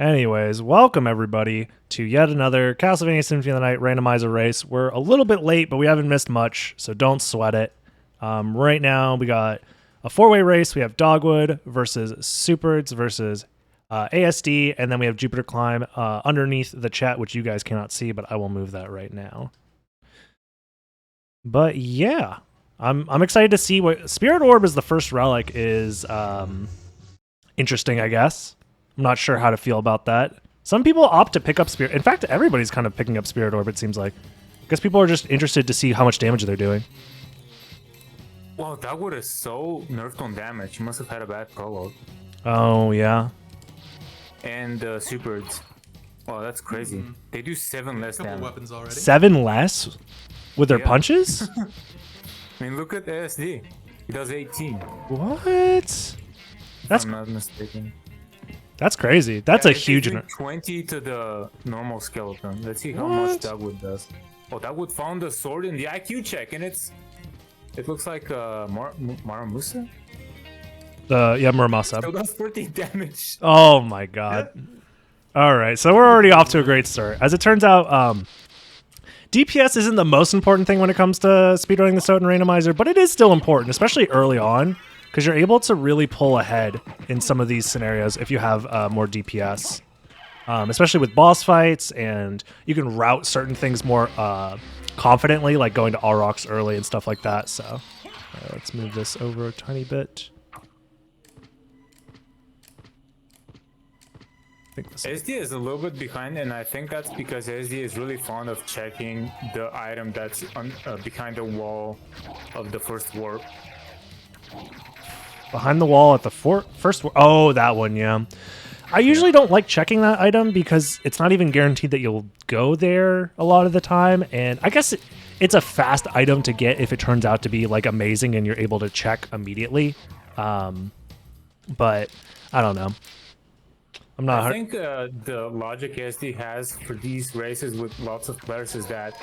Anyways, welcome everybody to yet another Castlevania Symphony of the Night randomizer race. We're a little bit late, but we haven't missed much, so don't sweat it. Right now, we got a four-way race. We have Dogwood versus Superds versus ASD, and then we have Jupiter Climb underneath the chat, which you guys cannot see, but I will move that right now. But yeah, I'm excited to see what Spirit Orb as the first relic is interesting, I guess. I'm not sure how to feel about that. Some people opt to pick up Spirit. In fact, everybody's kind of picking up Spirit Orb, it seems like. I guess people are just interested to see how much damage they're doing. Wow, Dogwood is so nerfed on damage. He must have had a bad prologue. Oh, yeah. And Superds. Oh, that's crazy. They do 7 less damage. Weapons already. 7 less? With their punches? I mean, look at ASD. He does 18. What? If That's I'm not mistaken. That's crazy. That's a huge... 20 to the normal skeleton. Let's see how What? much Dogwood does. Oh, Dogwood found the sword in the IQ check, and it looks like Maramusa? Yeah, Muramasa. Still does 30 damage. Oh my god. All right, so we're already off to a great start. As it turns out, DPS isn't the most important thing when it comes to speedrunning the Soten Randomizer, but it is still important, especially early on, because you're able to really pull ahead in some of these scenarios if you have more DPS, especially with boss fights, and you can route certain things more confidently, like going to Aurochs early and stuff like that. So let's move this over a tiny bit. SD is a little bit behind, and I think that's because SD is really fond of checking the item that's behind the wall of the first warp. Behind the wall at the first... Oh, that one, yeah. I usually don't like checking that item because it's not even guaranteed that you'll go there a lot of the time. And I guess it's a fast item to get if it turns out to be like amazing and you're able to check immediately. But I don't know. I'm not... I think the logic SD has for these races with lots of players is that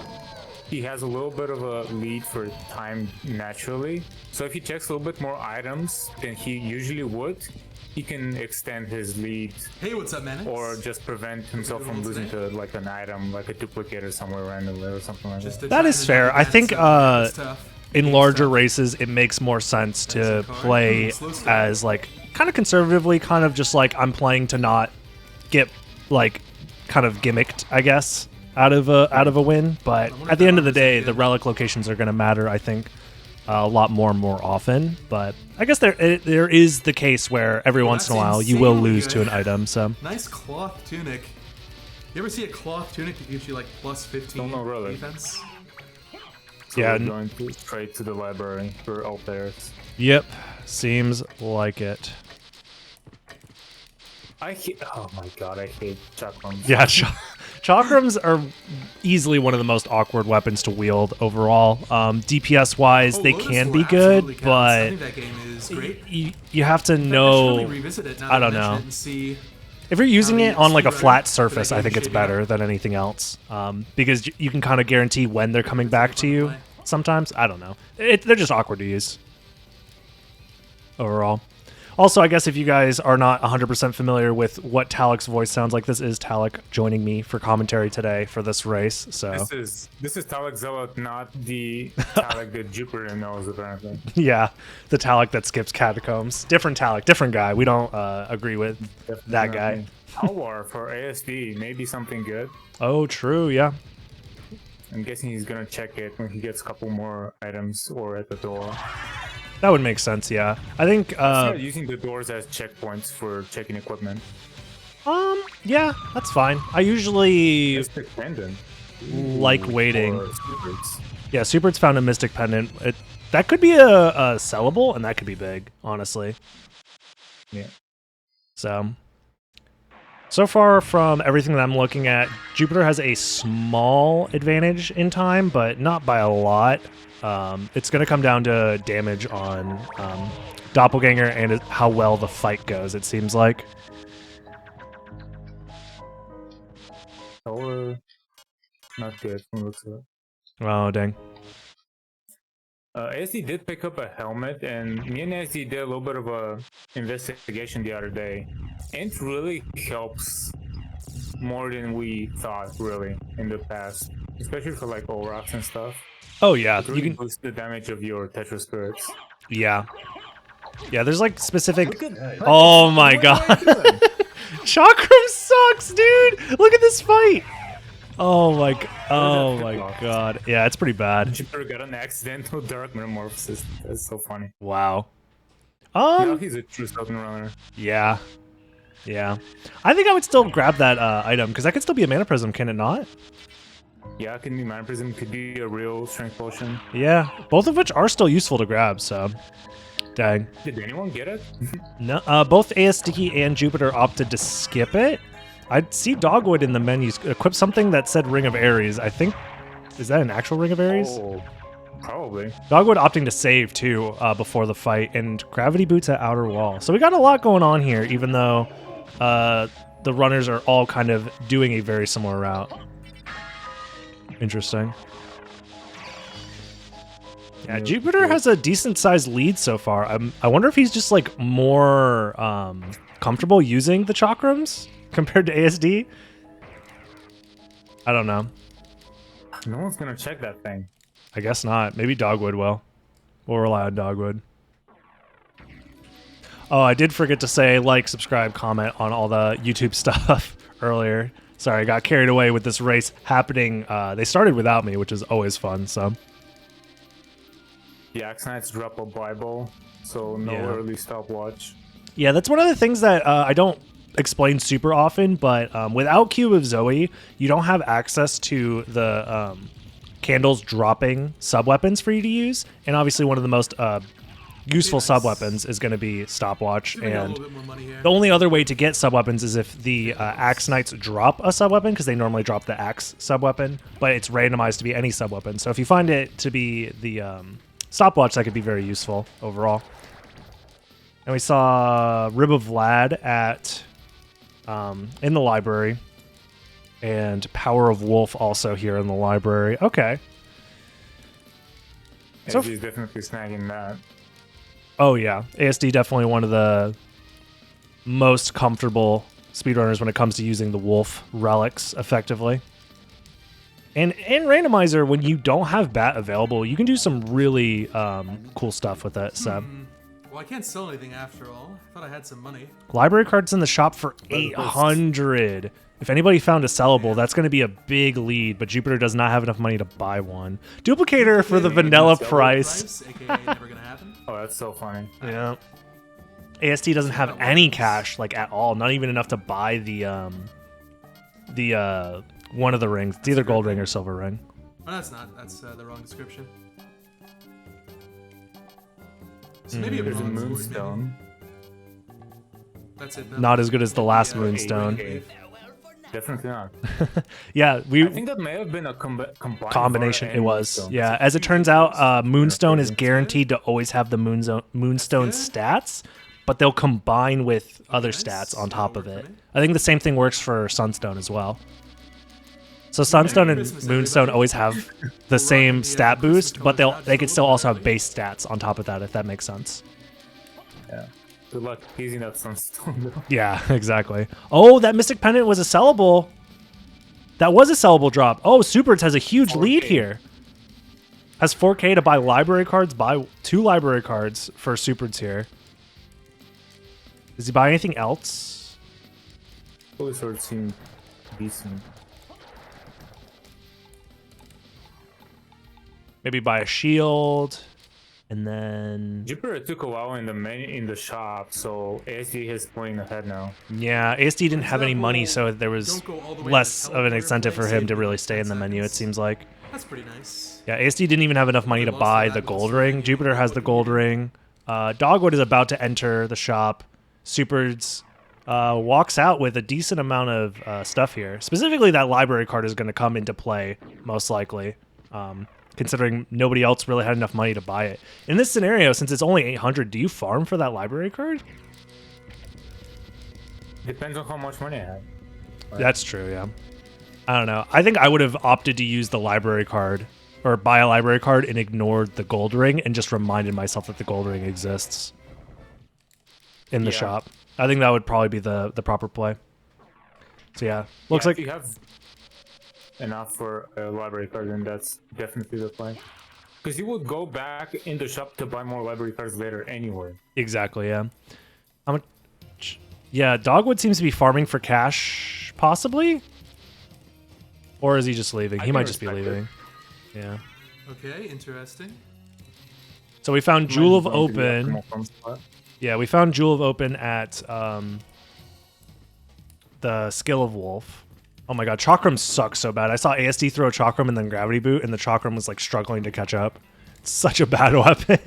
he has a little bit of a lead for time naturally. So if he checks a little bit more items than he usually would, he can extend his lead. Hey, what's up, man? Or just prevent himself from losing to like an item, like a duplicator somewhere randomly or something like that. That is fair. I think in larger races, it makes more sense to play as like kind of conservatively, kind of just like I'm playing to not get like kind of gimmicked, I guess, out of a win. But at the end of the day, the relic locations are going to matter, I think, a lot more and more often. But I guess there is the case where every once in a while you will lose to an item. So nice cloth tunic. You ever see a cloth tunic that gives you like plus 15 really. defense? So yeah, we're going straight to the library for all players. Yep, seems like it. Oh my god, I hate chakrams. Yeah, chakrams are easily one of the most awkward weapons to wield overall. DPS wise, they can be good, but I think that game is great. You have to know. I don't know. If you're using it on like a flat surface, I think it's better than anything else, because you can kind of guarantee when they're coming back to you. Sometimes I don't know. They're just awkward to use overall. Also, I guess if you guys are not 100% familiar with what Talik's voice sounds like, this is Talik joining me for commentary today for this race. So this is Talik Zealot, not the Talik that Jupiter knows apparently. Yeah, the Talik that skips catacombs. Different Talik, different guy. We don't agree with that guy. Howar for ASD, maybe something good. Oh, true. Yeah. I'm guessing he's gonna check it when he gets a couple more items or at the door. That would make sense, yeah. I think start using the doors as checkpoints for checking equipment. Yeah, that's fine. I usually Mystic Pendant. like waiting. Superds. Yeah, Superds found a Mystic Pendant. That could be a sellable, and that could be big, honestly. Yeah. So far from everything that I'm looking at, Jupiter has a small advantage in time, but not by a lot. It's going to come down to damage on Doppelganger and how well the fight goes, it seems like. Or not good from looks of it. Oh, dang. SD did pick up a helmet, and me and SD did a little bit of a investigation the other day. It really helps more than we thought, really, in the past. Especially for like rocks and stuff. Oh yeah, It you really can. boosts the damage of your Tetra spirits. Yeah, yeah. There's like specific. Look at Oh my god, Chakram sucks, dude. Look at this fight. Oh my. Oh my god. Yeah, it's pretty bad. Jupiter got an accidental dark metamorphosis. That's so funny. Wow. Now he's a true Southern runner. Yeah. Yeah. I think I would still grab that item because that could still be a mana prism, can it not? Yeah, it can be Mana Prism, could be a real strength potion. Yeah. Both of which are still useful to grab, so. Dang. Did anyone get it? No, both ASD and Jupiter opted to skip it. I'd see Dogwood in the menus equip something that said Ring of Ares. I think, is that an actual Ring of Ares? Oh, probably. Dogwood opting to save too before the fight, and Gravity Boots at Outer Wall. So we got a lot going on here, even though the runners are all kind of doing a very similar route. Interesting. Yeah, Jupiter has a decent sized lead so far. I wonder if he's just like more comfortable using the chakrams compared to ASD. I don't know. No one's gonna check that thing. I guess not. Maybe Dogwood will. We'll rely on Dogwood. Oh, I did forget to say like, subscribe, comment on all the YouTube stuff earlier. Sorry, I got carried away with this race happening. They started without me, which is always fun, so. The Axe Knights drop a Bible, so no early stopwatch. Yeah, that's one of the things that I don't explain super often, but without Cube of Zoe, you don't have access to the candles dropping sub-weapons for you to use, and obviously one of the most useful sub-weapons is going to be Stopwatch, and the only other way to get sub-weapons is if the Axe Knights drop a sub-weapon, because they normally drop the Axe sub-weapon, but it's randomized to be any sub-weapon. So if you find it to be the Stopwatch, that could be very useful overall. And we saw Rib of Vlad at in the library, and Power of Wolf also here in the library. Okay. So he's definitely snagging that. Oh yeah, ASD definitely one of the most comfortable speedrunners when it comes to using the wolf relics effectively. And in Randomizer, when you don't have bat available, you can do some really cool stuff with it. So, well, I can't sell anything after all. I thought I had some money. Library cards in the shop for 800. If anybody found a sellable, that's going to be a big lead, but Jupiter does not have enough money to buy one. Duplicator for the vanilla price. AKA never gonna happen. Oh, that's so funny. Yeah. ASD doesn't have any cash, like, at all. Not even enough to buy the one of the rings. It's either gold ring or silver ring. Oh, that's not. That's the wrong description. So maybe There's a bronze sword, moonstone. maybe. That's it. Not as good as the last moonstone. Definitely not. Yeah, I think that may have been a combination. It was. Yeah, as it turns out, Moonstone is guaranteed to always have the Moonstone stats, but they'll combine with other stats on top of it. I think the same thing works for Sunstone as well. So Sunstone and Moonstone always have the same stat boost, but they could still also have base stats on top of that, if that makes sense. Yeah. Good luck using that Sunstone. Yeah, exactly. Oh, that Mystic Pendant was a sellable. That was a sellable drop. Oh, Superts has a huge 4K lead here. Has 4K to buy library cards. Buy 2 library cards for Superts here. Does he buy anything else? Holy Sword seemed decent. Maybe buy a shield. And then Jupiter took a while in the shop, so ASD is pulling ahead now. Yeah, ASD didn't have any money, so there was less of an incentive for him to really stay in the menu, it seems like. That's pretty nice. Yeah, ASD didn't even have enough money to buy the gold ring. Jupiter has the gold ring. Dogwood is about to enter the shop. Superds walks out with a decent amount of stuff here. Specifically, that library card is going to come into play, most likely. Considering nobody else really had enough money to buy it. In this scenario, since it's only 800, do you farm for that library card? Depends on how much money I have. That's true, yeah. I don't know. I think I would have opted to use the library card, or buy a library card and ignored the gold ring and just reminded myself that the gold ring exists in the shop. I think that would probably be the proper play. So yeah, looks Yeah, like if you have enough for a library card, then that's definitely the play. Because you would go back in the shop to buy more library cards later anyway. exactly, yeah. How much? Yeah, Dogwood seems to be farming for cash, possibly. Or is he just leaving? I He can might just be respect it. leaving. Yeah. Okay, interesting. So we found Might Jewel of be going to the Open. optimal farm spot. Yeah, we found Jewel of Open at the Skill of Wolf. Oh my god, Chakram sucks so bad. I saw ASD throw a Chakram and then Gravity Boot, and the Chakram was like struggling to catch up. It's such a bad weapon.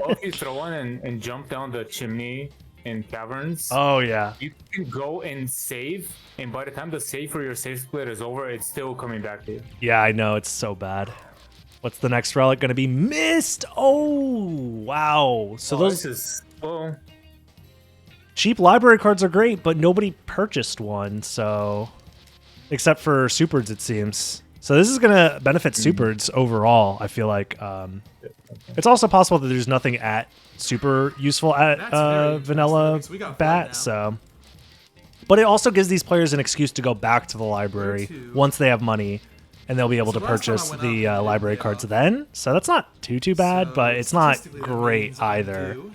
Or if you throw one and jump down the chimney in caverns, Oh yeah. you can go and save, and by the time the save for your save split is over, it's still coming back to you. Yeah, I know, it's so bad. What's the next relic gonna be? Mist! Oh wow. So those This is well, cheap library cards are great, but nobody purchased one, so except for Superds, it seems. So this is gonna benefit Superds overall. I feel like it's also possible that there's nothing at super useful at That's very vanilla interesting. So we got bat. five now. So, but it also gives these players an excuse to go back to the library Two. once they have money, and they'll be able So to last time I purchase went the up, library yeah. cards then. So that's not too bad, So, but it's not statistically, that great means I either. do.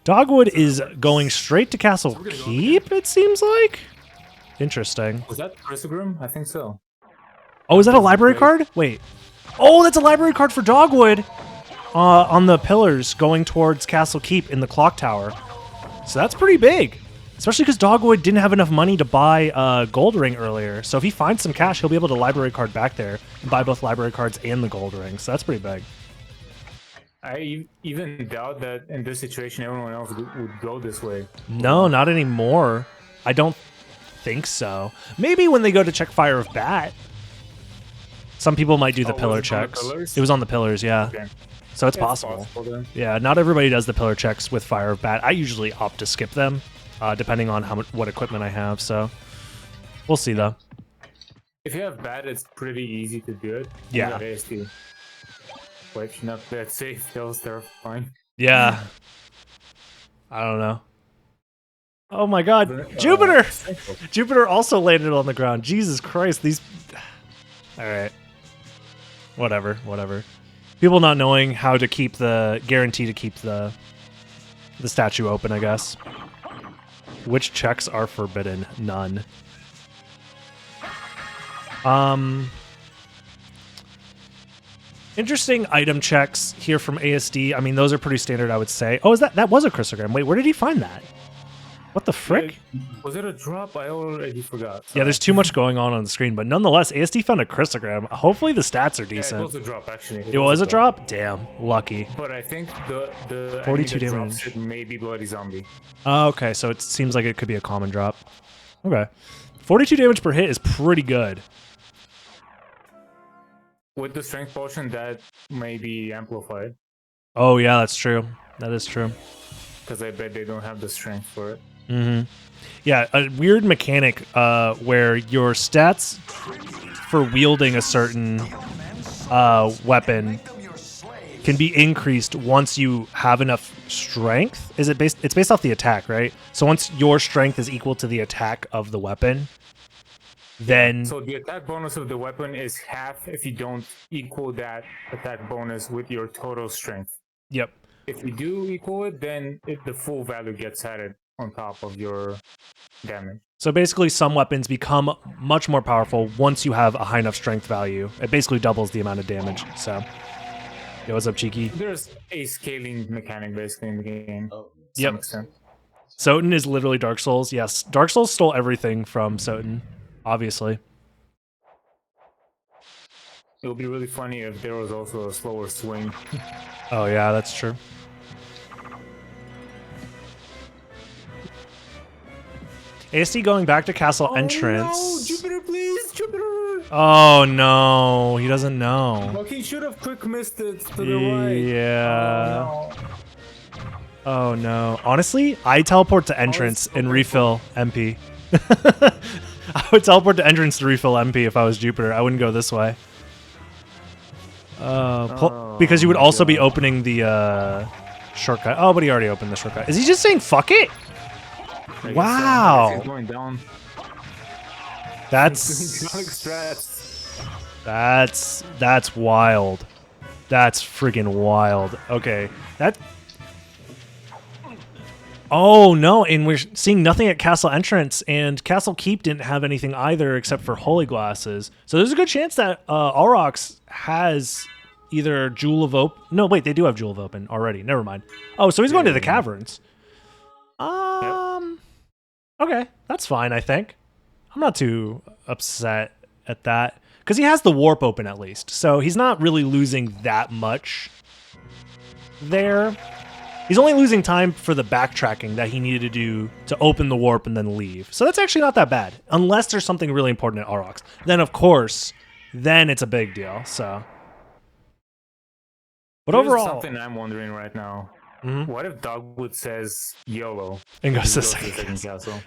Dogwood is going straight to Castle we're gonna go up Keep, it seems like. Interesting. was that Chrysogrim? I think so. Oh, is that a library card? Wait. Oh, that's a library card for Dogwood on the pillars going towards Castle Keep in the clock tower. So that's pretty big. Especially because Dogwood didn't have enough money to buy Gold Ring earlier. So if he finds some cash, he'll be able to library card back there and buy both library cards and the Gold Ring. So that's pretty big. I even doubt that in this situation everyone else would go this way. No, not anymore. I don't think so. Maybe when they go to check Fire of Bat. Some people might do the Oh, was pillar it on the checks. pillars? It was on the pillars, yeah. Okay. So it's Yeah, possible. then. Yeah, not everybody does the pillar checks with Fire of Bat. I usually opt to skip them, depending on what equipment I have. So we'll see though. If you have bad, it's pretty easy to do it. Yeah. You got ASD. Which not that safe. That was terrifying. Yeah. I don't know. Oh my God, Jupiter! Jupiter also landed on the ground. Jesus Christ, these. All right. Whatever. People not knowing how to keep guarantee to keep the statue open, I guess. Which checks are forbidden? None. Interesting item checks here from ASD. I mean, those are pretty standard, I would say. Oh, that was a Chrysogram. Wait, where did he find that? What the frick? Was it a drop? I already forgot. Yeah, there's too much going on the screen, but nonetheless, ASD found a Chrysogram. Hopefully the stats are Yeah, it decent. was a drop actually. It was a drop? Damn, lucky. But I think the 42 enemy that drops damage. it may be Bloody Zombie. Oh, okay, so it seems like it could be a common drop. Okay. 42 damage per hit is pretty good. With the strength potion, that may be amplified. Oh, yeah, that's true. That is true. Because I bet they don't have the strength for it. Mm-hmm. Yeah, a weird mechanic where your stats for wielding a certain weapon can be increased once you have enough strength. Is it based? It's based off the attack, right? So once your strength is equal to the attack of the weapon, then So the attack bonus of the weapon is half if you don't equal that attack bonus with your total strength. yep. If you do equal it, then the full value gets added on top of your damage. So basically, some weapons become much more powerful once you have a high enough strength value. It basically doubles the amount of damage. So, yo, what's up, Cheeky? There's a scaling mechanic basically in the game. To Yep. some extent. Soten is literally Dark Souls. Yes, Dark Souls stole everything from Soten, obviously. It would be really funny if there was also a slower swing. Oh yeah, that's true. ASD going back to castle entrance. No, Jupiter, please, Jupiter! Oh no, he doesn't know. Look, he should have quick missed it to the right. Yeah. Oh, no. Oh no. Honestly, I teleport to entrance and refill MP. I would teleport to entrance to refill MP if I was Jupiter. I wouldn't go this way. Because you would also be opening the shortcut. Oh, but he already opened the shortcut. Is he just saying fuck it? I guess so. Wow. He's going down. That's Sonic strats. that's wild. That's freaking wild. Okay, that. Oh no, and we're seeing nothing at Castle Entrance, and Castle Keep didn't have anything either except for Holy Glasses. So there's a good chance that Aurochs has either Jewel of Open. No, wait, they do have Jewel of Open already. Never mind. Oh, so he's going to the caverns. Okay, that's fine, I think. I'm not too upset at that because he has the warp open at least, so he's not really losing that much there. He's only losing time for the backtracking that he needed to do to open the warp and then leave. So that's actually not that bad, unless there's something really important at Aurochs. Then, of course, then it's a big deal. So, but Here's overall, something I'm wondering right now. What if Dogwood says YOLO and goes to goes to the second second castle?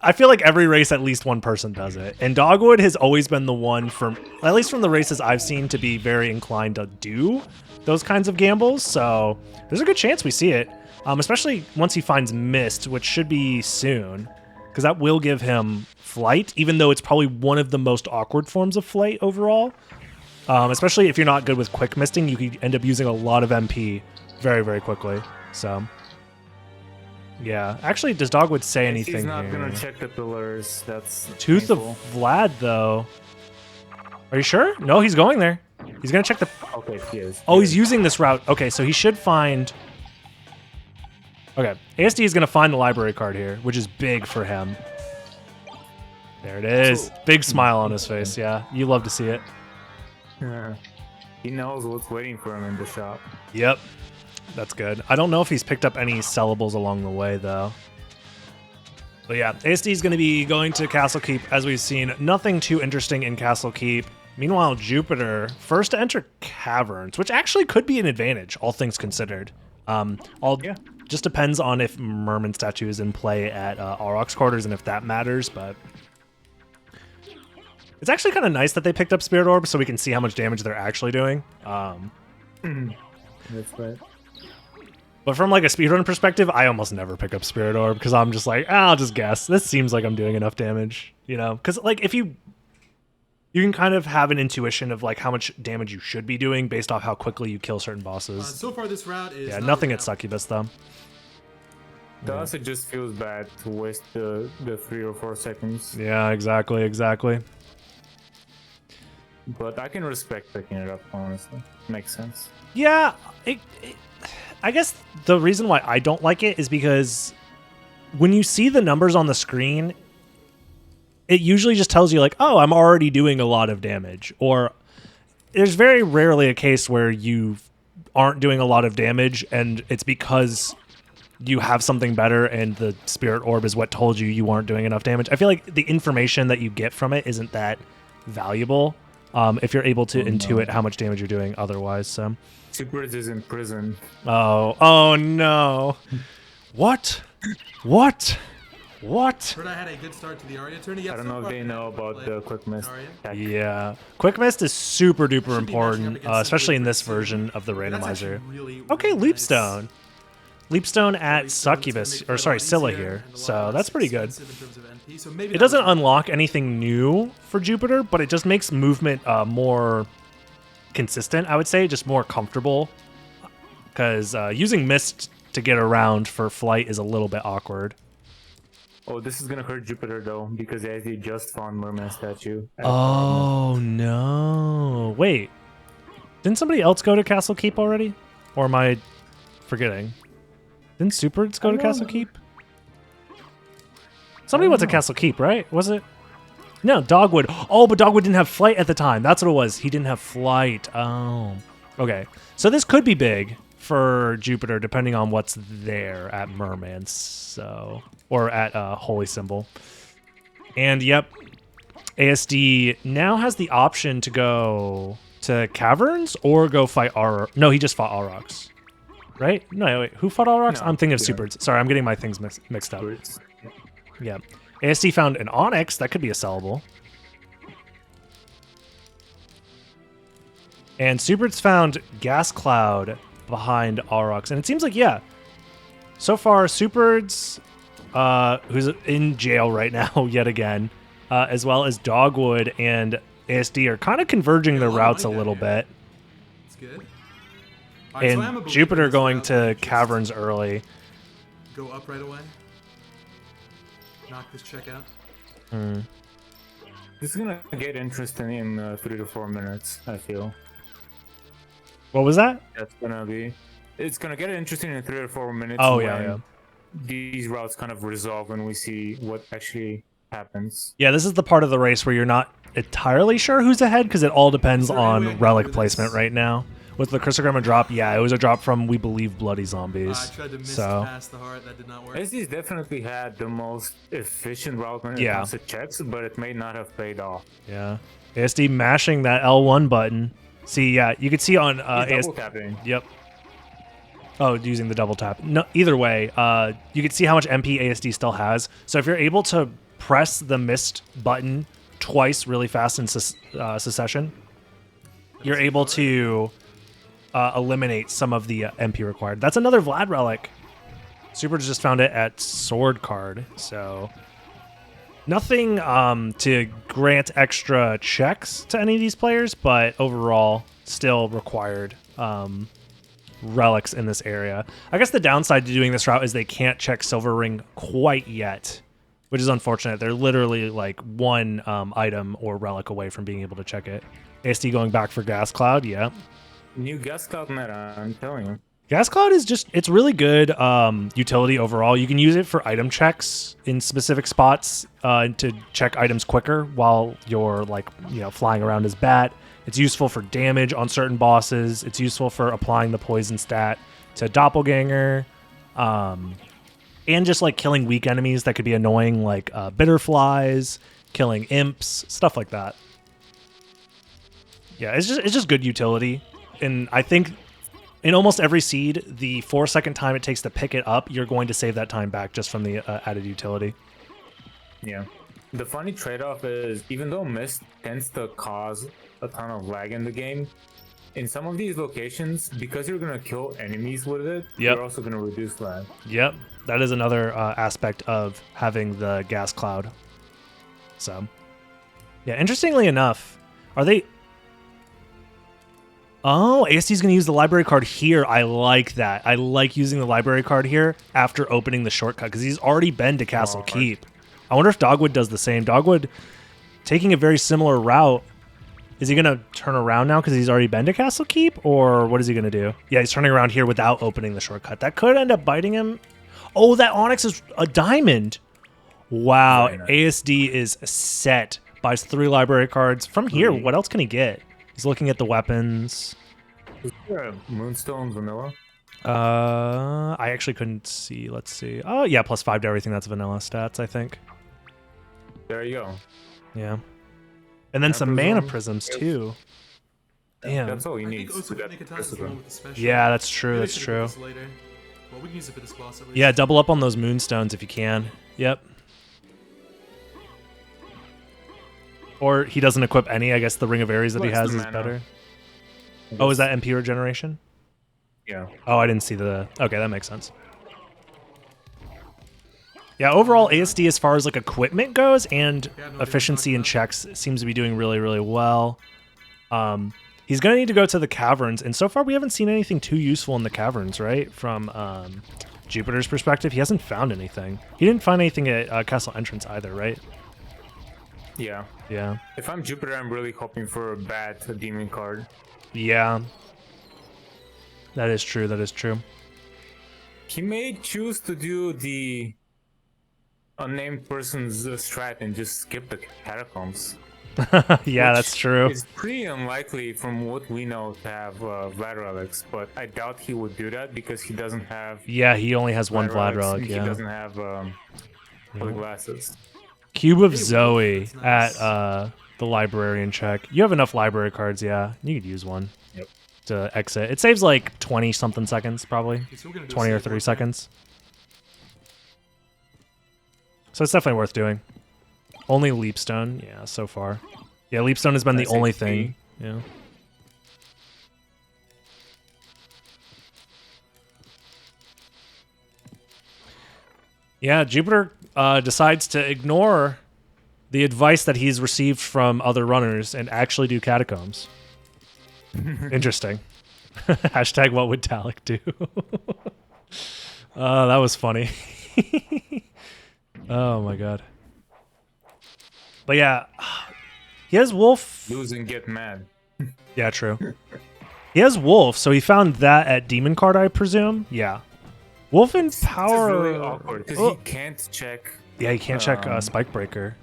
I feel like every race, at least one person does it. And Dogwood has always been the one, from at least from the races I've seen, to be very inclined to do those kinds of gambles. So there's a good chance we see it, especially once he finds Mist, which should be soon, because that will give him flight, even though it's probably one of the most awkward forms of flight overall. Especially if you're not good with quick misting, you could end up using a lot of MP very, very quickly. So... yeah. Actually, does Dogwood say anything He's not here? gonna check the pillars. That's Tooth painful. of Vlad, though. Are you sure? No, he's going there. He's gonna check the... Okay, he is. oh, he's using this route. Okay, so he should find... okay, ASD is gonna find the library card here, which is big for him. There it is. Big smile on his face, yeah. You love to see it. Yeah. He knows what's waiting for him in the shop. Yep. That's good. I don't know if he's picked up any sellables along the way, though. But yeah, ASD is going to be going to Castle Keep, as we've seen. Nothing too interesting in Castle Keep. Meanwhile, Jupiter, first to enter Caverns, which actually could be an advantage, all things considered. Just depends on if Merman Statue is in play at Aurochs Quarters and if that matters, but... it's actually kind of nice that they picked up Spirit Orb so we can see how much damage they're actually doing. That's right. But from like a speedrun perspective, I almost never pick up Spirit Orb because I'm just like, I'll just guess. This seems like I'm doing enough damage, you know? Because like if you can kind of have an intuition of like how much damage you should be doing based off how quickly you kill certain bosses. So far, this route is Yeah, not nothing really at Succubus though. To us, it just feels bad to waste the 3 or 4 seconds. Yeah, exactly. But I can respect picking it up, honestly. Makes sense. Yeah, I guess the reason why I don't like it is because when you see the numbers on the screen, it usually just tells you like, oh, I'm already doing a lot of damage. Or there's very rarely a case where you aren't doing a lot of damage and it's because you have something better and the Spirit Orb is what told you you aren't doing enough damage. I feel like the information that you get from it isn't that valuable if you're able to intuit how much damage you're doing otherwise. So. Supers is in prison. Oh no. What? Heard I had a good start to the Arya tourney. I don't know if they know about the quick mist. Yeah. Quick Mist is super duper Should be matching important, up against especially in somebody this pretty version soon. of the That's actually randomizer. really, Okay, really Leapstone. nice. Leapstone at Leapstone's Succubus, gonna or make sorry, it a lot Scylla easier here. and a lot So less that's pretty good. expensive in terms of NP, so maybe It that doesn't was- unlock anything new for Jupiter, but it just makes movement more consistent, I would say, just more comfortable. Because using Mist to get around for flight is a little bit awkward. Oh, this is gonna hurt Jupiter though, because ASD just found Merman Statue. Oh no! Wait, didn't somebody else go to Castle Keep already? Or am I forgetting? Didn't Superds go to Castle Keep? Somebody went to Castle Keep, right? Was it? No, Dogwood. Oh, but Dogwood didn't have flight at the time. That's what it was. He didn't have flight. Oh, okay. So this could be big for Jupiter, depending on what's there at Merman, so or at Holy Symbol. And yep, ASD now has the option to go to Caverns or go fight No, he just fought Aurochs, right? No, wait, who fought Aurochs? No, I'm thinking of yeah. Superds. Sorry, I'm getting my things mixed up. Birds. Yeah, ASD found an Onyx that could be a sellable. And Superds found Gas Cloud behind Aurochs. And it seems like, yeah, so far Superds, who's in jail right now yet again, as well as Dogwood and ASD are kind of converging their a lot of routes a money little down here. bit. It's good. All right, so I am a And believer Jupiter in this going route. to Just caverns early. Go up right away. Knock this check out. This is gonna get interesting in 3 to 4 minutes. I feel What was that? that's gonna be. It's gonna get interesting in 3 or 4 minutes. Oh, when yeah, yeah. These routes kind of resolve when we see what actually happens. Yeah, this is the part of the race where you're not entirely sure who's ahead because it all depends there any way I on can relic do placement this? right now. Was the Chrysogram a drop? Yeah, it was a drop from, we believe, Bloody Zombies. I tried to miss So, past the heart. That did not work. SD's definitely had the most efficient route when it Yeah. comes to checks, but it may not have paid off. yeah. ASD mashing that L1 button. See, yeah, you could see on He's ASD. double tapping. Yep. Oh, using the double tap. No, either way, you can see how much MP ASD still has. So if you're able to press the missed button twice really fast in succession, you're able to eliminate some of the MP required. That's another Vlad relic. Super just found it at Sword Card, so nothing to grant extra checks to any of these players, but overall still required relics in this area. I guess the downside to doing this route is they can't check Silver Ring quite yet, which is unfortunate. They're literally like one item or relic away from being able to check it. ASD going back for Gas Cloud, yeah. New Gas Cloud meta, I'm telling you. Gas Cloud is just, it's really good utility overall. You can use it for item checks in specific spots to check items quicker while you're like, flying around as Bat. It's useful for damage on certain bosses. It's useful for applying the poison stat to Doppelganger. And just like killing weak enemies that could be annoying, like Bitterflies, killing imps, stuff like that. Yeah, it's just good utility. And I think in almost every seed, the 4-second time it takes to pick it up, you're going to save that time back just from the added utility. Yeah. The funny trade-off is, even though Mist tends to cause a ton of lag in the game, in some of these locations, because you're going to kill enemies with it, Yep. you're also going to reduce lag. Yep, that is another aspect of having the Gas Cloud. So, yeah, interestingly enough, are they... Oh, ASD's going to use the library card here. I like that. I like using the library card here after opening the shortcut because he's already been to Castle Smart. Keep. I wonder if Dogwood does the same. Dogwood, taking a very similar route, is he going to turn around now because he's already been to Castle Keep? Or what is he going to do? Yeah, he's turning around here without opening the shortcut. That could end up biting him. Oh, that Onyx is a diamond. Wow, Very nice. ASD is set. Buys 3 library cards. From here, what else can he get? He's looking at the weapons. Is there a Moonstone vanilla? I actually couldn't see. Let's see. Oh, yeah, +5 to everything. That's vanilla stats, I think. There you go. Yeah. And then Mana some mana prism. prisms, too. Damn. That's all you I need. think to Osu get Nikatana is the Prism. one with the special. Yeah, that's true. Maybe I That's should true. put this later. Well, we can use it for this boss at least. Yeah, double up on those moonstones if you can. Yep. Or he doesn't equip any. I guess the Ring of Ares that he What's has the is mana? better. Oh, is that MP regeneration? Yeah. Oh, I didn't see the... Okay, that makes sense. Yeah, overall, ASD as far as like equipment goes and I have no idea what efficiency you're and talking checks seems to be doing really, really well. He's going to need to go to the caverns, and so far we haven't seen anything too useful in the caverns, right? From Jupiter's perspective, he hasn't found anything. He didn't find anything at Castle Entrance either, right? Yeah. Yeah. If I'm Jupiter, I'm really hoping for a bad demon card. Yeah. That is true, that is true. He may choose to do the unnamed person's strat and just skip the catacombs. Yeah, Which that's true. It's pretty unlikely from what we know to have Vlad relics, but I doubt he would do that because he doesn't have Yeah, he only has one Vlad relics, relic, and yeah. He doesn't have holy glasses. Cube of Hey, Zoe that's nice. at the librarian check. You have enough library cards, yeah. You could use one Yep. to exit. It saves like 20 something seconds, probably. Okay, so we're gonna do a 20 or save 30 work seconds. So it's definitely worth doing. Only Leapstone, yeah, so far. Yeah, Leapstone has been the Nice only HP. thing. Yeah. Yeah, Jupiter decides to ignore the advice that he's received from other runners and actually do catacombs. Interesting. Hashtag what would Talik do? That was funny. Oh my god. But yeah, he has wolf. Lose and get mad. Yeah, true. He has wolf, so he found that at demon card, I presume. Yeah. Wolf and power. It's really awkward because he can't check. Yeah, he can't check Spike Breaker.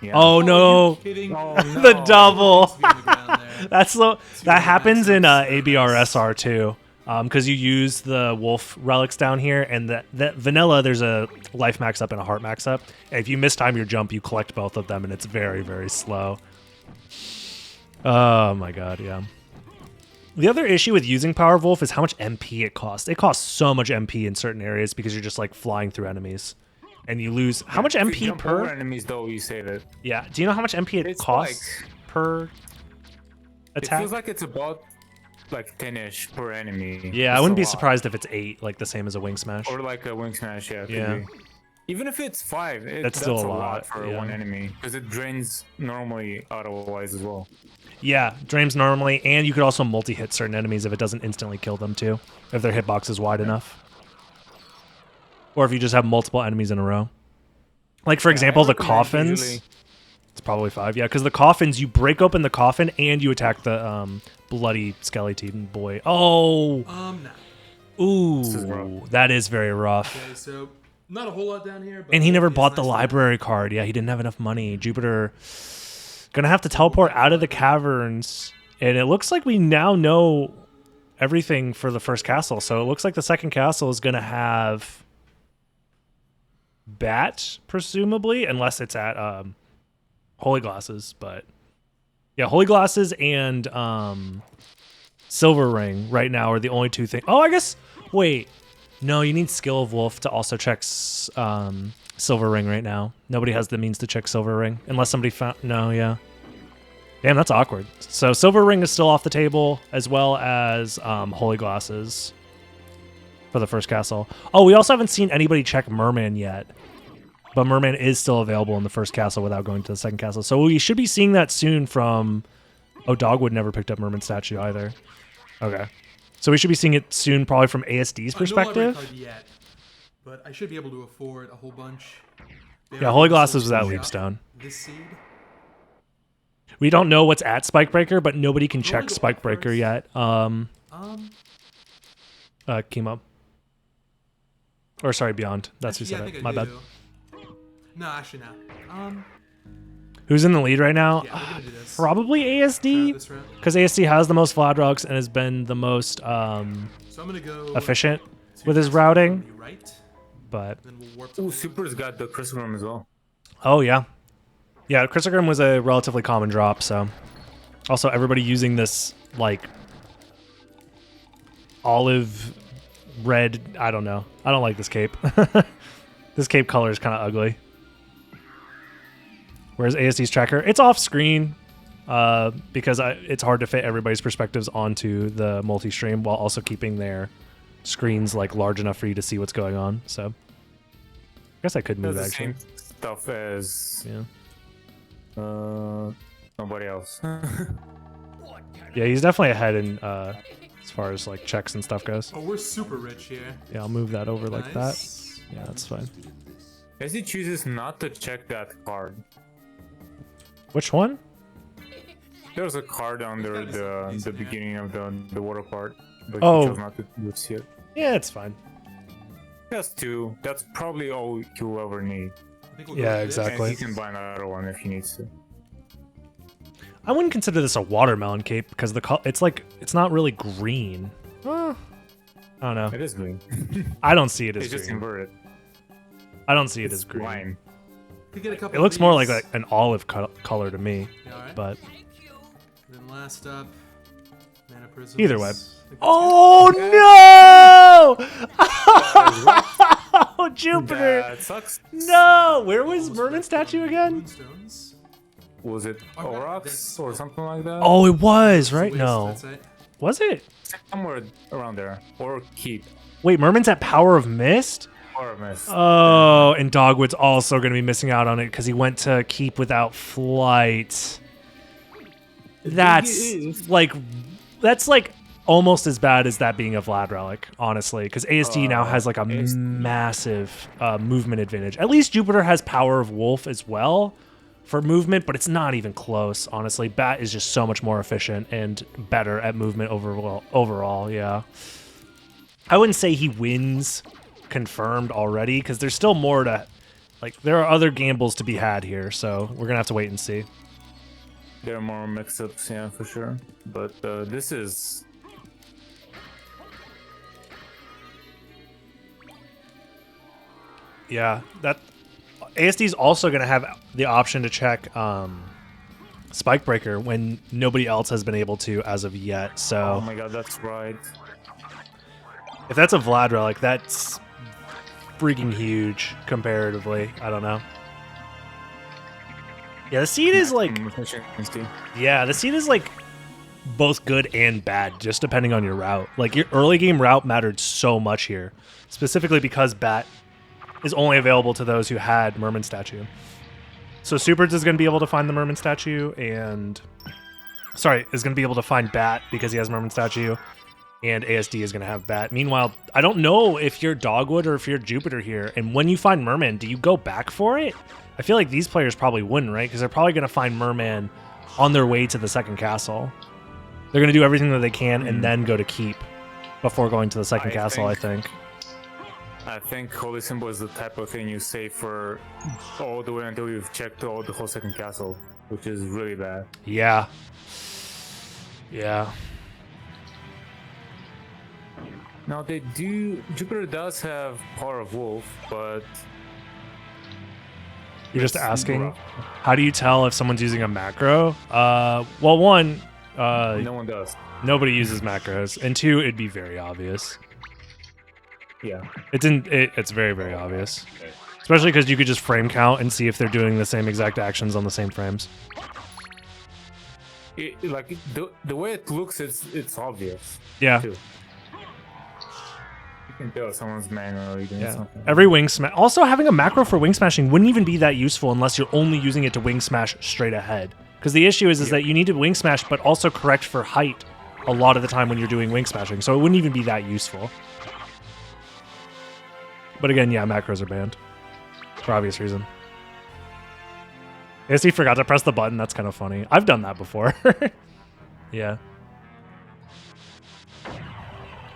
Yeah. Oh no. Kidding. Oh, The no. double. Be on the ground there. That's the that happens in maxes. ABRSR too, because you use the wolf relics down here, and that vanilla there's a life max up and a heart max up. And if you mistime your jump, you collect both of them, and it's very very slow. Oh my god, yeah. The other issue with using Power Wolf is how much MP it costs. It costs so much MP in certain areas because you're just like flying through enemies, and you lose how much If you MP jump over per? enemies though, you save it. Yeah. Do you know how much MP it It's costs per It attack? feels like it's about like 10-ish per enemy. Yeah, I It's wouldn't a be lot. surprised if it's 8, like the same as a wing smash. Or like a wing smash, yeah. Could Yeah. be. Even if it's 5, That's still a lot, for yeah. one enemy because it drains normally auto-wise as well. Yeah, drains normally, and you could also multi-hit certain enemies if it doesn't instantly kill them too, if their hitbox is wide enough. Or if you just have multiple enemies in a row. Like, for example, I the recommend coffins. usually- It's probably 5, yeah, because the coffins, you break open the coffin and you attack the bloody skeleton boy. Oh! Nah. Ooh, is rough. that is very rough. Okay, so not a whole lot down here. But And he never it's bought the nice to- library card. Yeah, he didn't have enough money. Jupiter gonna have to teleport out of the caverns. And it looks like we now know everything for the first castle. So it looks like the second castle is gonna have Bat, presumably, unless it's at Holy Glasses. But yeah, Holy Glasses and Silver Ring right now are the only two things. Oh, I guess. Wait. No, you need Skill of Wolf to also check Silver Ring right now. Nobody has the means to check Silver Ring unless somebody found. No, yeah. Damn, that's awkward. So Silver Ring is still off the table, as well as Holy Glasses for the first castle. Oh, we also haven't seen anybody check Merman yet, but Merman is still available in the first castle without going to the second castle. So we should be seeing that soon from. Oh, Dogwood never picked up Merman statue either. Okay. So we should be seeing it soon, probably from ASD's No library perspective. card yet, but I should be able to afford a whole bunch. Yeah, Holy Glasses was at Leapstone. This seed. We don't know what's at Spikebreaker, but nobody can check go up Spikebreaker first. yet. Chemo. Or sorry, Beyond. That's who Actually, said I think it. I My bad. do. No, actually not. Who's in the lead right now? Yeah, we're gonna do this. Probably Try ASD, this route. because ASD has the most Vladrogs and has been the most So I'm gonna go efficient to with his Castle routing. on the right, But then we'll warp to Ooh, the Super's got the crystal room as well. oh yeah, yeah. Chrysogram was a relatively common drop. So also everybody using this like olive red. I don't know. I don't like this cape. This cape color is kind of ugly. Whereas ASD's tracker, it's off screen because it's hard to fit everybody's perspectives onto the multi-stream while also keeping their screens like large enough for you to see what's going on. So I guess I could move Does the actually. same stuff as Yeah. nobody else. Yeah, he's definitely ahead in as far as like checks and stuff goes. Oh, we're super rich here. Yeah, I'll move that over like that. Nice. Yeah, that's fine. As he chooses not to check that card. Which one? There's a card under That is decent, the yeah. beginning of the water part, but Oh. he chose not to do it yet. Yeah, it's fine. That's 2. That's probably all you'll ever need. I think we'll Yeah, go with this. exactly. And he can buy another one if he needs to. I wouldn't consider this a watermelon cape because it's like it's not really green. I don't know. It is green. I don't see it as It's just green. inverted. I don't see it It's as green. lime. Could get a couple It looks of more like these. an olive color to me, Yeah, all right. but Then last up, mana prisms. Either way. I think that's oh no! Oh, Jupiter! That sucks. No! Where good. was Almost Merman wrecked statue on again? Moonstones. Was it Oh, Aurochs that's- or something like that? Oh, it was, It's a right? waste, No. that's it. Was it? Somewhere around there. Or Keep. Wait, Merman's at Power of Mist? Or a miss. Oh, and Dogwood's also going to be missing out on it because he went to keep without flight. That's like almost as bad as that being a Vlad relic, honestly, because ASD now has like a massive movement advantage. At least Jupiter has Power of Wolf as well for movement, but it's not even close, honestly. Bat is just so much more efficient and better at movement overall, yeah. I wouldn't say he wins confirmed already, because there's still more to... Like, there are other gambles to be had here, so we're going to have to wait and see. There are more mix-ups, yeah, for sure. But this is... Yeah, that... ASD is also going to have the option to check Spike Breaker when nobody else has been able to as of yet, so... Oh my god, that's right. If that's a Vlad relic, that's freaking huge comparatively. I don't know. Yeah, the seed is like... Yeah, the seed is like both good and bad, just depending on your route. Like, your early game route mattered so much here, specifically because Bat is only available to those who had Merman Statue. So Supers is going to be able to find the Merman Statue, and... Sorry, is going to be able to find Bat because he has Merman Statue, and ASD is going to have Bat. Meanwhile, I don't know if you're Dogwood or if you're Jupiter here, and when you find Merman, do you go back for it? I feel like these players probably wouldn't, right? Because they're probably going to find Merman on their way to the second castle. They're going to do everything that they can and then go to keep before going to the second castle, I think. I think Holy Symbol is the type of thing you save for all the way until you've checked all the whole second castle, which is really bad. Yeah. Yeah. Now they do... Jupiter does have Power of Wolf, but... You're just asking, how do you tell if someone's using a macro? Well, one... no one does. Nobody uses macros. And two, it'd be very obvious. Yeah. It's very, very obvious. Especially because you could just frame count and see if they're doing the same exact actions on the same frames. Like, the way it looks, it's obvious. Yeah. Too. You can tell someone's manually doing something. Every wing smash. Also, having a macro for wing smashing wouldn't even be that useful unless you're only using it to wing smash straight ahead. Because the issue is that you need to wing smash, but also correct for height a lot of the time when you're doing wing smashing. So it wouldn't even be that useful. But again, yeah, macros are banned. For obvious reason. I guess he forgot to press the button. That's kind of funny. I've done that before. Yeah.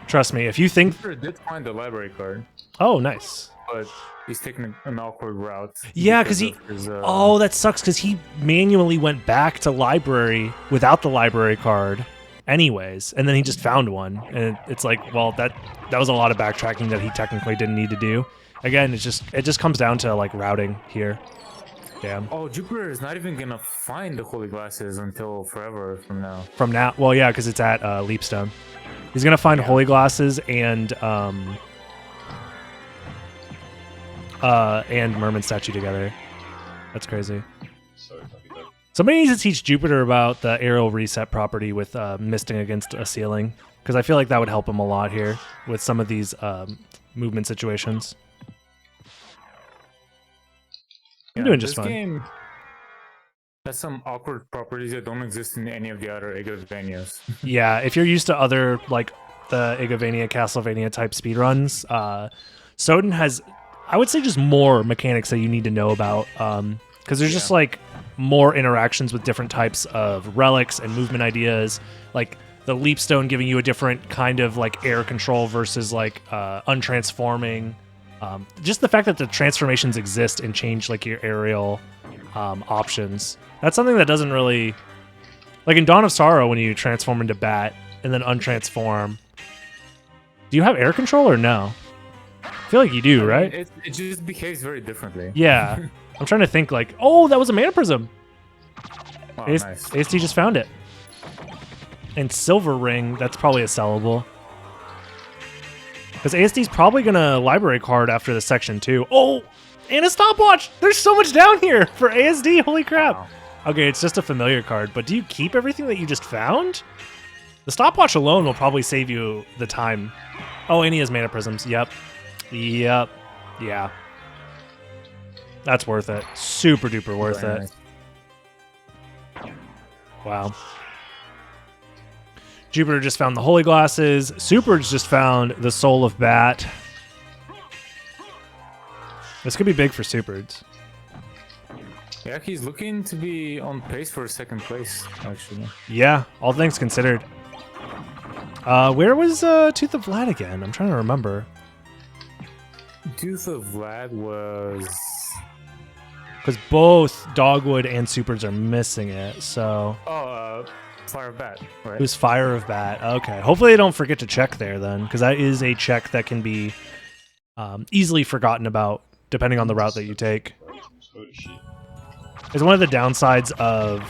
Trust me, if you think... Jupiter did find the library card. Oh, nice. But he's taking an awkward route. Yeah, because he... Oh, that sucks, because he manually went back to library without the library card anyways, and then he just found one. And it's like, well, that was a lot of backtracking that he technically didn't need to do. Again, it just comes down to, like, routing here. Damn. Oh, Jupiter is not even going to find the Holy Glasses until forever from now. From now? Well, yeah, because it's at Leapstone. He's going to find Holy Glasses and Merman Statue together. That's crazy. Somebody needs to teach Jupiter about the aerial reset property with misting against a ceiling, because I feel like that would help him a lot here with some of these movement situations. I'm doing just fine. This game has some awkward properties that don't exist in any of the other Igavanias. Yeah, if you're used to other, like, the Igavania, Castlevania type speedruns, Soden has, I would say, just more mechanics that you need to know about, because there's just, like, more interactions with different types of relics and movement ideas, like the Leapstone giving you a different kind of, like, air control versus, like, untransforming. Just the fact that the transformations exist and change, like, your aerial options. That's something that doesn't really... Like in Dawn of Sorrow, when you transform into Bat and then untransform, do you have air control or no? I feel like you do, right? It just behaves very differently. Yeah. I'm trying to think, like, oh, that was a Mana Prism. Oh, nice. ASD just found it. And Silver Ring, that's probably a sellable. Because ASD's probably going to library card after the section too. Oh, and a stopwatch. There's so much down here for ASD. Holy crap. Wow. Okay, it's just a familiar card, but do you keep everything that you just found? The stopwatch alone will probably save you the time. Oh, and he has Mana Prisms. Yep. Yeah. That's worth it. Super duper worth Very it. nice. Wow. Jupiter just found the holy glasses. Super's just found the soul of bat. This could be big for Super's. Yeah, he's looking to be on pace for second place, actually. Yeah, all things considered. Where was Tooth of Vlad again? I'm trying to remember. Tooth of Vlad was... Because both Dogwood and Super's are missing it, so... Oh, Fire of Bat, right? It was Fire of Bat. Okay. Hopefully they don't forget to check there then, because that is a check that can be easily forgotten about depending on the route that you take. It's one of the downsides of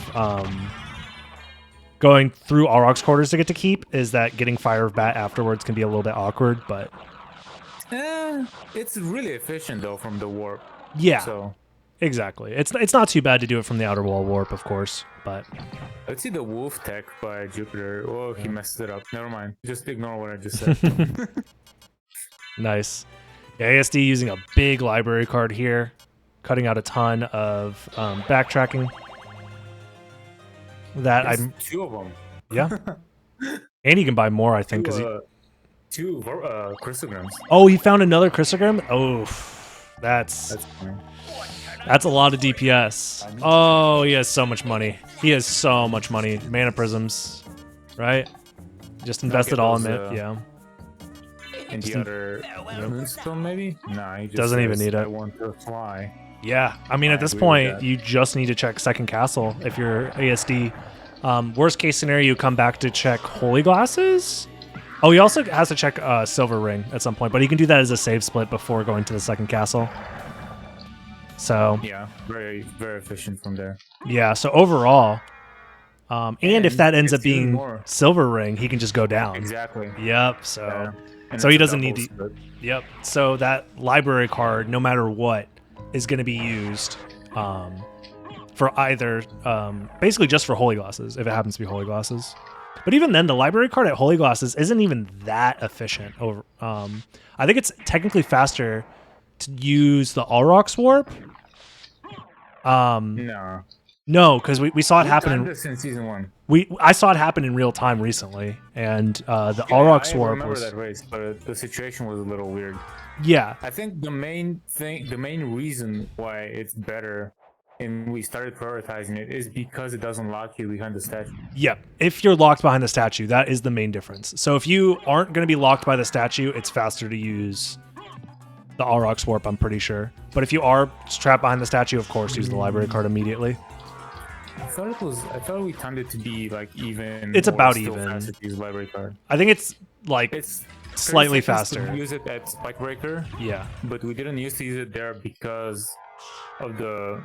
going through Aurochs quarters to get to keep is that getting Fire of Bat afterwards can be a little bit awkward, but... It's really efficient, though, from the warp. Yeah, So, exactly. It's not too bad to do it from the outer wall warp, of course, but... let's see the wolf tech by Jupiter. Oh, he messed it up. Never mind. Just ignore what I just said. Nice. Yeah, ASD using a big library card here, cutting out a ton of backtracking. That There's I'm... two of them. Yeah. And you can buy more, I think, because Two crystograms. Oh, he found another Chrysogram? Oh, that's fine. a lot of DPS. Oh, he has so much money. He has so much money. Mana Prisms, right? Just invest it all in it. Yeah. And the other Moonstone, maybe? Nah, he just Doesn't even says, need it. I want to fly. Yeah. I mean, at this agree with point, that. you just need to check Second Castle if you're ASD. Worst case scenario, you come back to check Holy Glasses. Oh, he also has to check Silver Ring at some point, but he can do that as a save split before going to the second castle. So Yeah, very, very efficient from there. yeah, so overall, and if that ends up it's even being more. Silver Ring, he can just go down. Exactly. Yep. So Yeah. And So it's he a doesn't need double to- split. yep. So that library card, no matter what, is going to be used for either basically just for Holy Glasses if it happens to be Holy Glasses. But even then, the library card at Holy Glasses isn't even that efficient. Over, I think it's technically faster to use the Aurochs Warp. No. No, because we saw it We've happen done in this in season 1. I saw it happen in real time recently, and the Yeah, Aurochs I Warp remember was that race, but the situation was a little weird. yeah. I think the main reason why it's better and we started prioritizing it is because it doesn't lock you behind the statue. Yep. If you're locked behind the statue, that is the main difference. So if you aren't going to be locked by the statue, it's faster to use the Aurochs Warp, I'm pretty sure. But if you are trapped behind the statue, of course, use the library card immediately. I thought we timed it to be like even. It's or about still even. faster to use library card. I think it's like It's 30 slightly seconds to faster. Use it at Spikebreaker, Yeah. but we didn't used to use it there because of the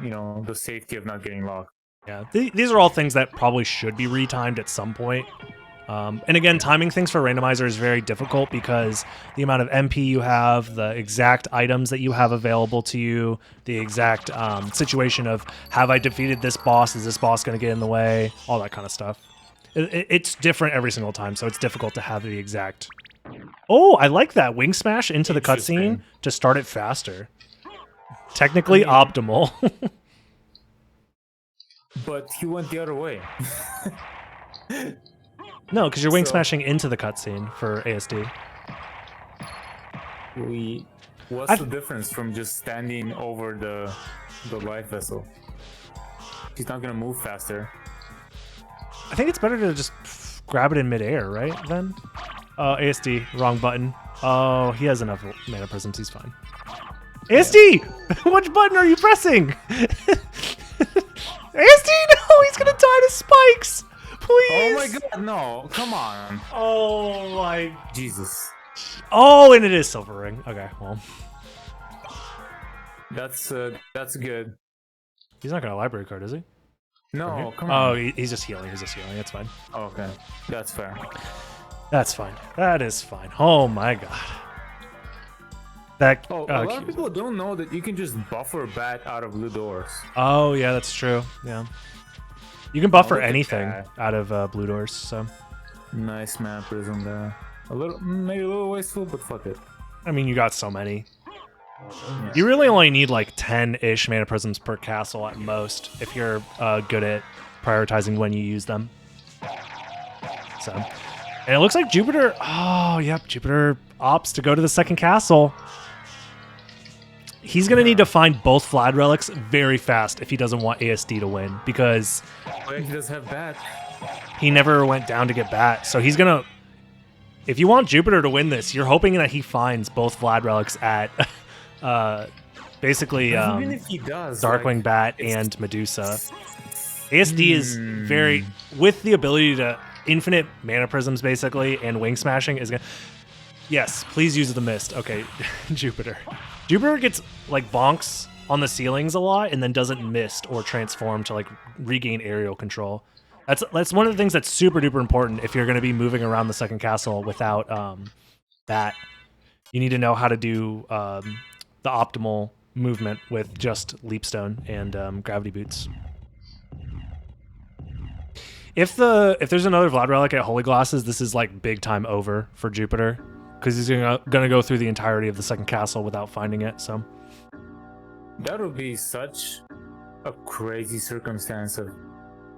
the safety of not getting locked. Yeah. These are all things that probably should be retimed at some point. And again, timing things for Randomizer is very difficult because the amount of MP you have, the exact items that you have available to you, the exact situation of have I defeated this boss? Is this boss going to get in the way? All that kind of stuff. It's different every single time, so it's difficult to have the exact... Oh, I like that. Wing Smash into the cutscene Interesting. to start it faster. Technically optimal. But he went the other way. No, because you're wing So- smashing into the cutscene for ASD. What's I- the difference from just standing over the life vessel? He's not gonna move faster. I think it's better to just grab it in midair, right? Then, ASD, wrong button. Oh, he has enough mana prisms. He's fine. ASD, which button are you pressing? ASD, no, he's gonna die to spikes. Please. Oh my god, no! Come on, Oh my. Jesus. Oh, and it is Silver Ring. Okay, well, That's good. he's not gonna library card, is he? No, come Oh, on. he's just healing. He's just healing. It's fine. Oh, okay, that's fair. That's fine. That is fine. Oh my god. That. Oh, a lot of people don't know that you can just buffer bat out of blue doors. Oh yeah, that's true. Yeah. You can buffer look at anything that. out of blue doors. So Nice mana prism there. Maybe a little wasteful, but fuck it. I mean, you got so many. You really only need like 10-ish mana prisms per castle at most if you're good at prioritizing when you use them. So, and it looks like Jupiter. Oh, yep, Jupiter opts to go to the second castle. He's gonna need to find both Vlad relics very fast if he doesn't want ASD to win, because He does have bat. he never went down to get bat. So he's gonna. If you want Jupiter to win this, you're hoping that he finds both Vlad relics at basically Even if he does, Darkwing like, Bat and Medusa. ASD is very, with the ability to infinite mana prisms basically and wing smashing is gonna. Yes, please use the mist. Okay, Jupiter. Jupiter gets like bonks on the ceilings a lot and then doesn't mist or transform to like regain aerial control. That's one of the things that's super duper important if you're going to be moving around the second castle without that. You need to know how to do the optimal movement with just Leapstone and Gravity Boots. If there's another Vlad relic at Holy Glasses, this is like big time over for Jupiter because he's gonna go through the entirety of the second castle without finding it. So that would be such a crazy circumstance of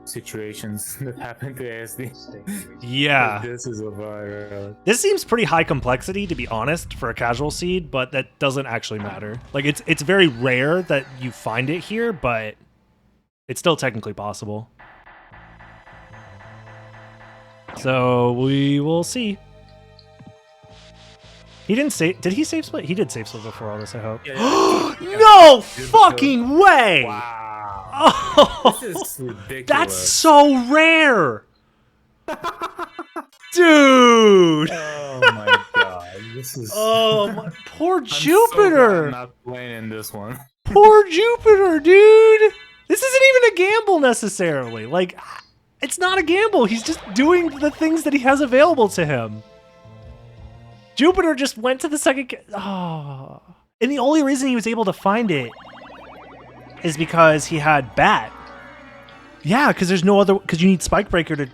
situations that happen to ASD. yeah, This is a viral. this seems pretty high complexity to be honest for a casual seed, but that doesn't actually matter. Like it's very rare that you find it here, but it's still technically possible. So we will see. He didn't save. Did he save split? He did save split before all this, I hope. Yeah. No fucking way! Wow. Oh, This is ridiculous. that's so rare, dude. Oh my god. This is. Oh, my, poor I'm so glad Jupiter. I'm not playing in this one. Poor Jupiter, dude. This isn't even a gamble necessarily. Like, it's not a gamble. He's just doing the things that he has available to him. Jupiter just went to the second. Oh. And the only reason he was able to find it is because he had Bat. Yeah, because there's no other. Because you need Spike Breaker to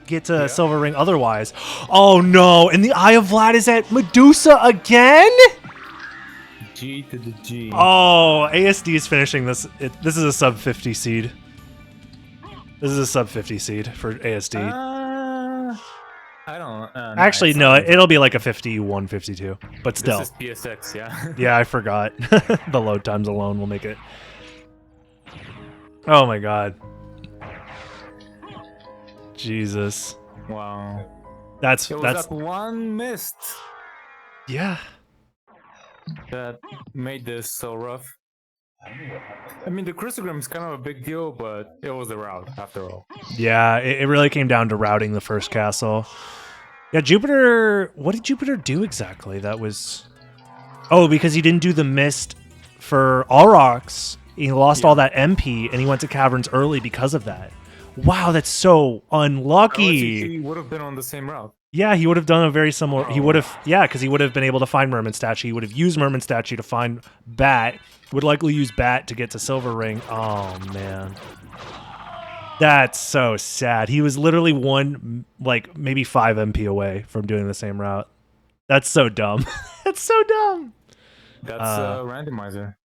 get to Silver Ring otherwise. Oh no! And the Eye of Vlad is at Medusa again? G to the G. Oh, ASD is finishing this. This is a sub 50 seed. This is a sub 50 seed for ASD. I don't. Actually, no, it'll be like a 51, 52. But still. This is PSX, yeah. Yeah, I forgot. The load times alone will make it. Oh my god. Jesus. Wow. That's It was that one mist yeah. that made this so rough. I mean, the crucigram is kind of a big deal, but it was the route after all. Yeah, it really came down to routing the first castle. Yeah, Jupiter. What did Jupiter do exactly? That was. Oh, because he didn't do the mist for Aurochs. He lost all that MP, and he went to Caverns early because of that. Wow, that's so unlucky. He would have been on the same route. Yeah, he would have done a very similar. He would have, because he would have been able to find Merman Statue. He would have used Merman Statue to find Bat. Would likely use Bat to get to Silver Ring. Oh man, that's so sad. He was literally maybe 5 MP away from doing the same route. That's so dumb. That's so dumb. That's randomizer.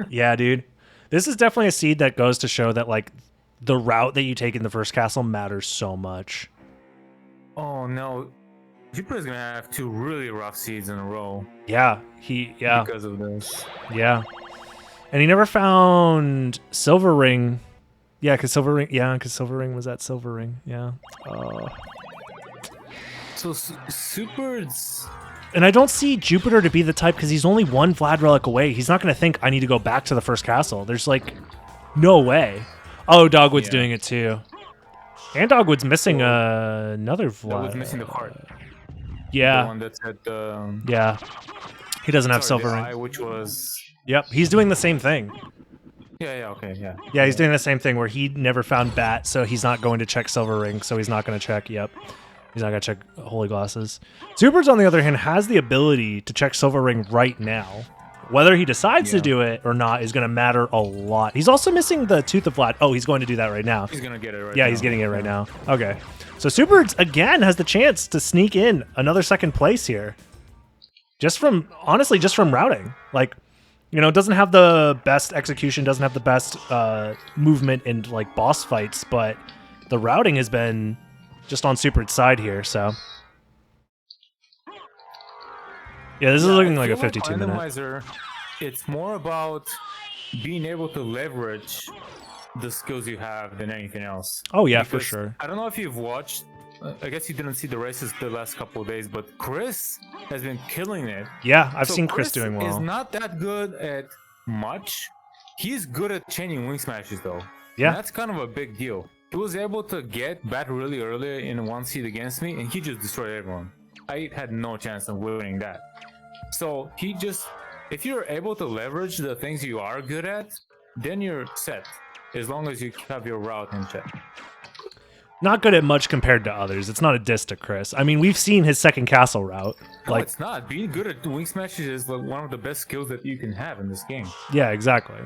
Yeah, dude. This is definitely a seed that goes to show that like the route that you take in the first castle matters so much. Oh no, Jupiter's gonna have 2 really rough seeds in a row. Yeah, Because of this. Yeah. And he never found Silver Ring. Yeah, because Silver Ring was at Silver Ring. Yeah. So Super's. And I don't see Jupiter to be the type, because he's only 1 Vlad relic away. He's not going to think, I need to go back to the first castle. There's like no way. Oh, Dogwood's doing it too. And Dogwood's missing another Vlad. Dogwood's missing the card. Yeah. The one that's at the. Yeah. He doesn't have Silver the Ring. eye, which was. Yep, he's doing the same thing. Yeah. Yeah, he's doing the same thing where he never found Bat, so he's not going to check Silver Ring, so he's not going to check, he's not going to check Holy Glasses. Super's, on the other hand, has the ability to check Silver Ring right now. Whether he decides to do it or not is going to matter a lot. He's also missing the Tooth of Vlad. Oh, he's going to do that right now. He's going to get it right now. Yeah, he's getting it right now. Okay. So Super, again, has the chance to sneak in another second place here. Just from routing. Like, You know, it doesn't have the best execution, doesn't have the best movement in like boss fights, but the routing has been just on Super's side here, so. Yeah, this is looking like a 52 minute. Randomizer, it's more about being able to leverage the skills you have than anything else. Oh yeah, for Because sure. I don't know if you've watched. I guess you didn't see the races the last couple of days, but Chris has been killing it. Yeah, I've So seen Chris doing Is well. not that good at much. He's good at chaining wing smashes though. Yeah. And that's kind of a big deal. He was able to get back really early in one seed against me, and he just destroyed everyone. I had no chance of winning that. So he just, if you're able to leverage the things you are good at, then you're set. As long as you have your route in check. Not good at much compared to others. It's not a diss to Chris. I mean, we've seen his second castle route. No, Like, it's not. Being good at wing smashes is like one of the best skills that you can have in this game. yeah, exactly.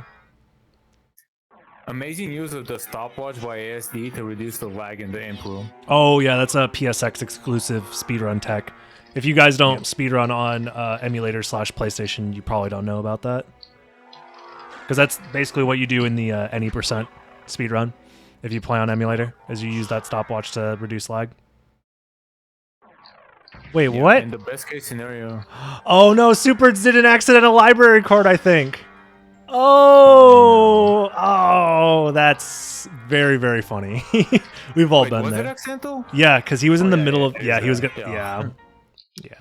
Amazing use of the stopwatch by ASD to reduce the lag in the imp room. Oh yeah, that's a PSX exclusive speedrun tech. If you guys don't speedrun on emulator / PlayStation, you probably don't know about that. Because that's basically what you do in the any percent speedrun. If you play on emulator, is you use that stopwatch to reduce lag. Wait, Yeah, what? In the best case scenario. Oh no, Supers did an accidental library card, I think. Oh, that's very, very funny. We've all Wait, done was it that. accidental? Yeah, because he was in the middle of. it Yeah, is he was that, good. yeah. Yeah.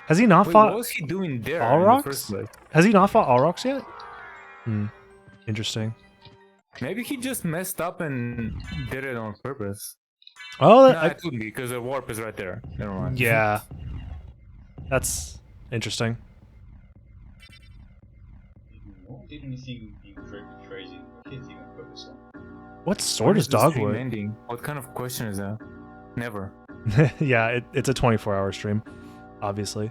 Has he not Wait, fought what was he doing there All in the Rocks? first place? Has he not fought All Rocks yet? Interesting. Maybe he just messed up and did it on purpose. Oh, No, it couldn't be because the warp is right there. Never mind. yeah. That's interesting. Did anything crazy? Kids even focus on. What sword is the stream Dogwood? ending? What kind of question is that? Never. Yeah, it's a 24-hour stream, obviously.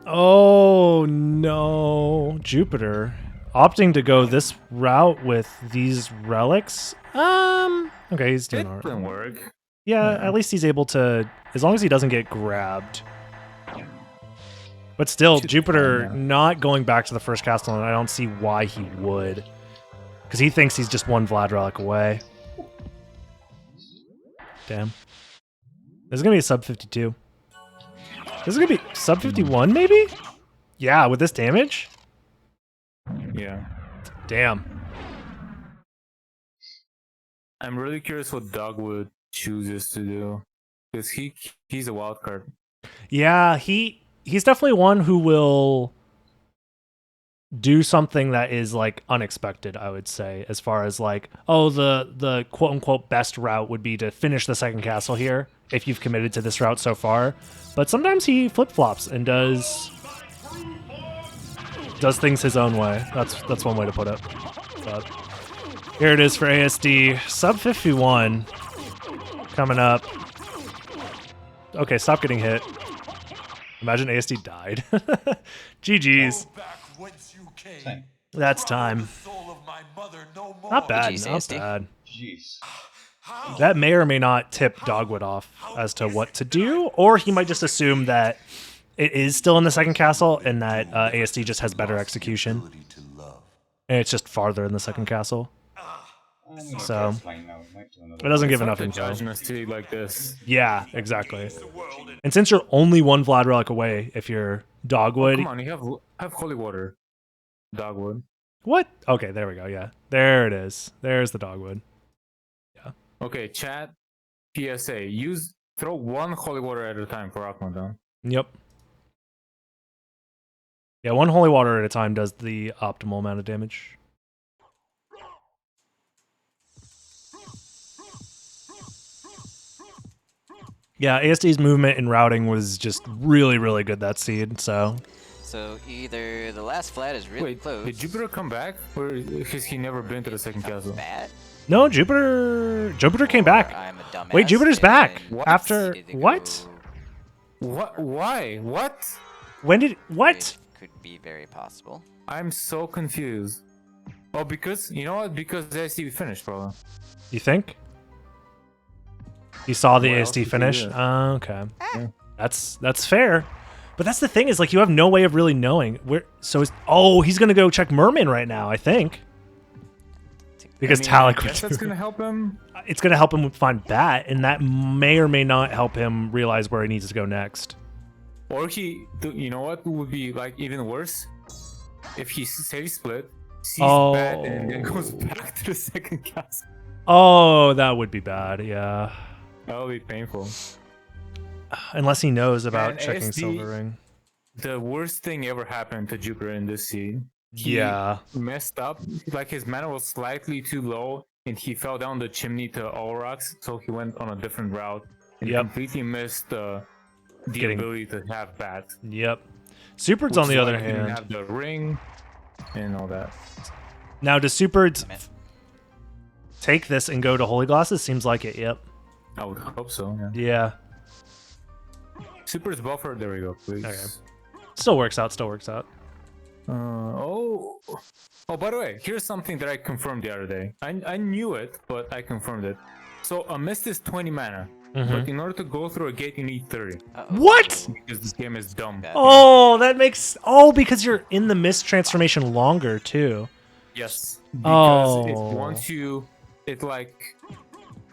Oh no, Jupiter opting to go this route with these relics. Okay, he's doing It alright. didn't work. Yeah, at least he's able to, as long as he doesn't get grabbed. But still, Should be Jupiter fine not going back to the first castle, and I don't see why he would. Because he thinks he's just one Vlad relic away. Damn. This is going to be a sub 52. This is going to be sub 51, maybe? Yeah, with this damage? Yeah. Damn. I'm really curious what Dogwood chooses to do. Because he's a wild card. Yeah, he's definitely one who will do something that is like unexpected, I would say, as far as like, oh, the quote unquote best route would be to finish the second castle here if you've committed to this route so far. But sometimes he flip-flops and does things his own way. That's one way to put it. But here it is for ASD. Sub 51 coming up. Okay, stop getting hit. Imagine ASD died. GG's. Same. That's time. Not bad, GG's, not ASD. bad. Jeez. That may or may not tip Dogwood off as to what to do, or he might just assume that it is still in the second castle and that ASD just has better execution. And it's just farther in the second castle. So, it doesn't give enough To info. judge Dynasty like this. Yeah, exactly. And since you're only one Vlad relic away, if you're Dogwood... Come on, you have holy water. Dogwood. What? Okay, there we go, yeah. There it is. There's the Dogwood. Okay, chat. PSA. Throw one holy water at a time for Aquaman. Yep. Yeah, one holy water at a time does the optimal amount of damage. Yeah, ASD's movement and routing was just really, really good that seed, so... So either the last flat is really Wait, close. did Jupiter come back? Or has he never been to the second castle? Bad, No, Jupiter came or back. I'm a dumbass Wait, Jupiter's back! and After... needed to What? go, What? Why? What? When did... What? which could be very possible. I'm so confused. Oh, because, you know what? Because the ASD finished, bro. You think? You saw the What else ASD did he finish? do? Okay. Yeah. That's fair. But that's the thing is like you have no way of really knowing where. So he's gonna go check Merman right now. I think because Talik. I guess that's gonna help him. It's gonna help him find Bat, and that may or may not help him realize where he needs to go next. Or you know what would be like even worse? If he save split, sees Bat, and then goes back to the second castle. Oh, that would be bad. Yeah. That would be painful. Unless he knows about And checking ASD, Silver Ring. The worst thing ever happened to Jupiter in this scene. He Yeah. messed up. Like his mana was slightly too low, and he fell down the chimney to all rocks. So he went on a different route and completely missed the ability to have Bat. Yep. Superds on the other He didn't hand. have the ring and all that. Now, does Superds take this and go to Holy Glasses? Seems like it. Yep. I would hope so. Yeah. Yeah. Super's buffer. There we go. Please. Okay. Still works out. Still works out. Oh, by the way, here's something that I confirmed the other day. I knew it, but I confirmed it. So a mist is 20 mana, but in order to go through a gate, you need 30. What? Because this game is dumb. Oh, that makes. Oh, because you're in the mist transformation longer too. Yes. Because it like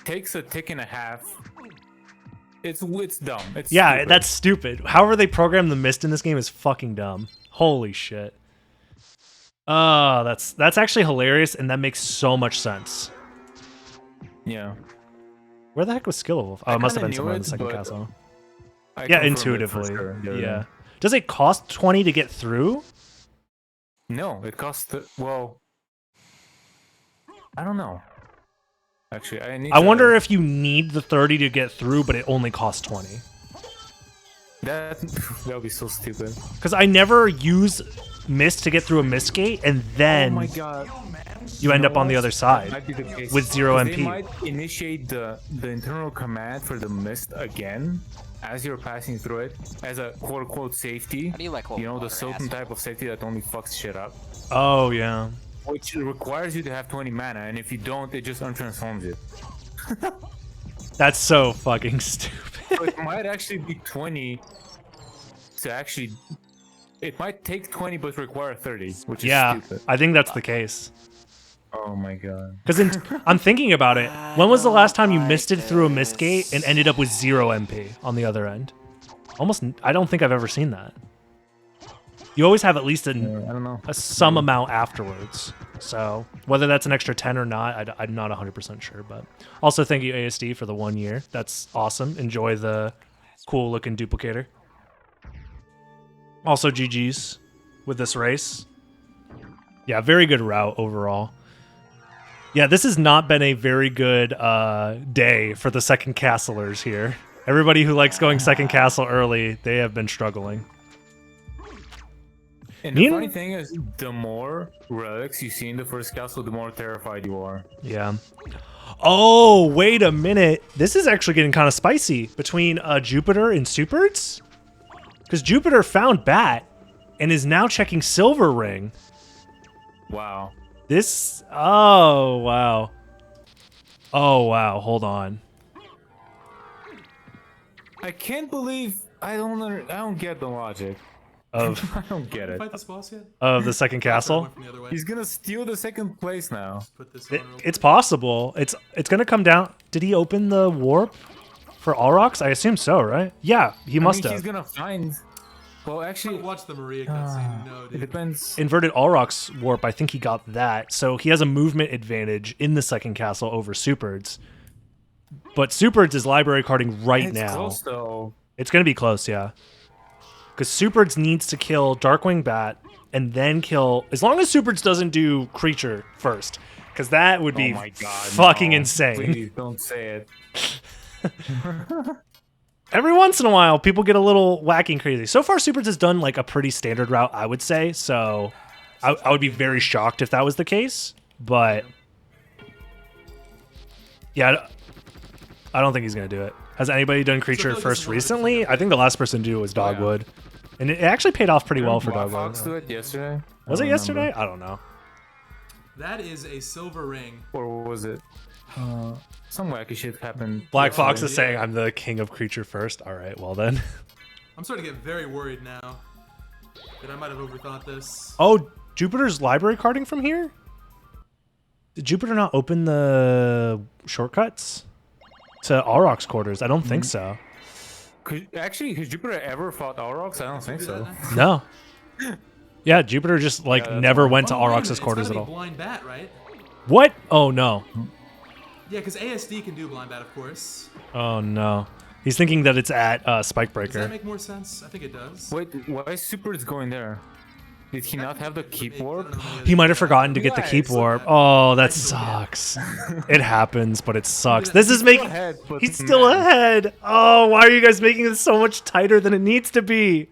takes a tick and a half. It's dumb. It's stupid. That's stupid. However they program the mist in this game is fucking dumb. Holy shit. Oh, that's actually hilarious, and that makes so much sense. Yeah. Where the heck was Skill Wolf? Oh, it must have been somewhere in the second castle. Yeah, intuitively. Yeah. Does it cost 20 to get through? No, it costs. Well, I don't know. Actually, I wonder if you need the 30 to get through, but it only costs 20. That would be so stupid. Because I never use mist to get through a mist gate, and then oh my god, you end up on the other side might be the case. with 0 MP. They might initiate the internal command for the mist again as you're passing through it as a quote unquote safety. How do you like cold the water, Sultan asshole? type of safety that only fucks shit up. Oh, yeah. Which requires you to have 20 mana, and if you don't, it just untransforms it. That's so fucking stupid. So it might actually be 20 to actually. It might take 20 but require 30, which is stupid. I think that's the case. Oh my god. Because I'm thinking about it. When was the last time you misted through a mist gate and ended up with 0 MP on the other end? I don't think I've ever seen that. You always have at least I don't know. some amount afterwards. So whether that's an extra 10 or not, I'm not 100% sure. But also thank you ASD for the 1 year. That's awesome. Enjoy the cool looking duplicator. Also GG's with this race. Yeah, very good route overall. Yeah, this has not been a very good day for the second castlers here. Everybody who likes going second castle early, they have been struggling. And the funny thing is, the more relics you see in the first castle, the more terrified you are. Yeah. Oh, wait a minute. This is actually getting kind of spicy between Jupiter and Superds. Because Jupiter found Bat and is now checking Silver Ring. Wow. This... Oh, wow. Oh, wow. Hold on. I can't believe... I don't get the logic. I don't get it. Fight this boss yet? Of the second castle. Went from the other way. He's gonna steal the second place now. Put this on real It's possible. It's going to come down... Did he open the warp for Alrox? I assume so, right? Yeah, he must have. He's gonna find... Well, actually... Watch the Maria cutscene. No, It dude. depends... Inverted Alrox warp, I think he got that. So he has a movement advantage in the second castle over Superds. But Superds is library carding right It's now. close, though. It's going to be close, yeah. Because Superds needs to kill Darkwing Bat and then kill... As long as Superds doesn't do creature first. Because that would be Oh my god, fucking no. insane. Please don't say it. Every once in a while, people get a little wacky and crazy. So far, Superds has done like a pretty standard route, I would say. So I would be very shocked if that was the case. But yeah, I don't think he's going to do it. Has anybody done creature like this first is one of the recently? I think the last person to do it was Dogwood. And it actually paid off pretty well for Black Dogwood. Fox do it yesterday? Was I it don't yesterday? remember. I don't know. That is a silver ring. Or was it... some wacky shit happened. Black Fox yesterday. is saying I'm the king of creature first. All right, well then. I'm starting to get very worried now that I might have overthought this. Oh, Jupiter's library carding from here? Did Jupiter not open the shortcuts to Auroch's quarters? I don't think so. Could Jupiter ever fought Aurochs? I don't think so. No. Yeah, Jupiter just like that's never went to Oh, wait a Auroch's minute, quarters it's at gotta be all. blind bat, right? What? Oh no. Yeah, because ASD can do blind bat, of course. Oh no. He's thinking that it's at Spike Does that Breaker. make more sense? I think it does. Wait, why is Super's going there? Did he not have the keep warp? He might have forgotten to get the Yeah, keep it's warp. okay. Oh, that It's okay. sucks. It happens, but it sucks. This is Still making. ahead, but He's still man. ahead. Oh, why are you guys making this so much tighter than it needs to be?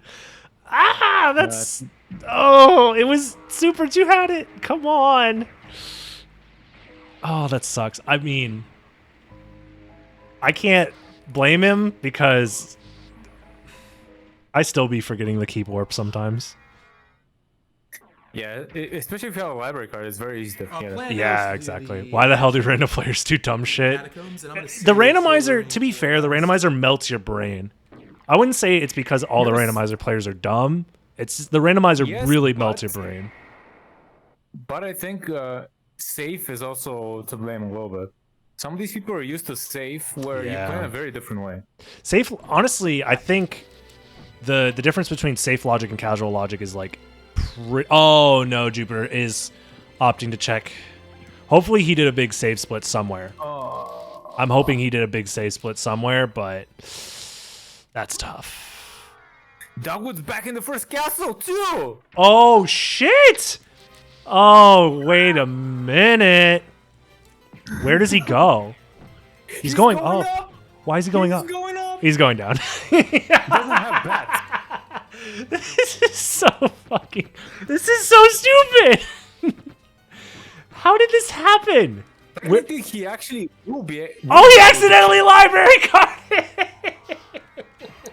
Ah, that's. Oh, it was super. You had it. Come on. Oh, that sucks. I mean, I can't blame him because I still be forgetting the keep warp sometimes. Yeah, especially if you have a library card, it's very easy to forget it. Yeah, exactly. Why the hell do random players do dumb shit? Catacombs, and I'm gonna The save randomizer, for- to be fair, the randomizer melts your brain. I wouldn't say it's because all the randomizer players are dumb. It's the randomizer Yes, really but- melts your brain. But I think safe is also to blame a little bit. Some of these people are used to safe, where you play in a very different way. Safe, honestly, I think the difference between safe logic and casual logic is like, oh no, Jupiter is opting to check. Hopefully he did a big save split somewhere. I'm hoping he did a big save split somewhere, but that's tough. Dogwood's back in the first castle too. Oh shit! Oh, wait a minute. Where does he go? He's going up. Why is he going up? He's going up. He's going down. He doesn't have bats. This is so fucking. This is so stupid. How did this happen? I think he actually will be. Oh, he accidentally library carded.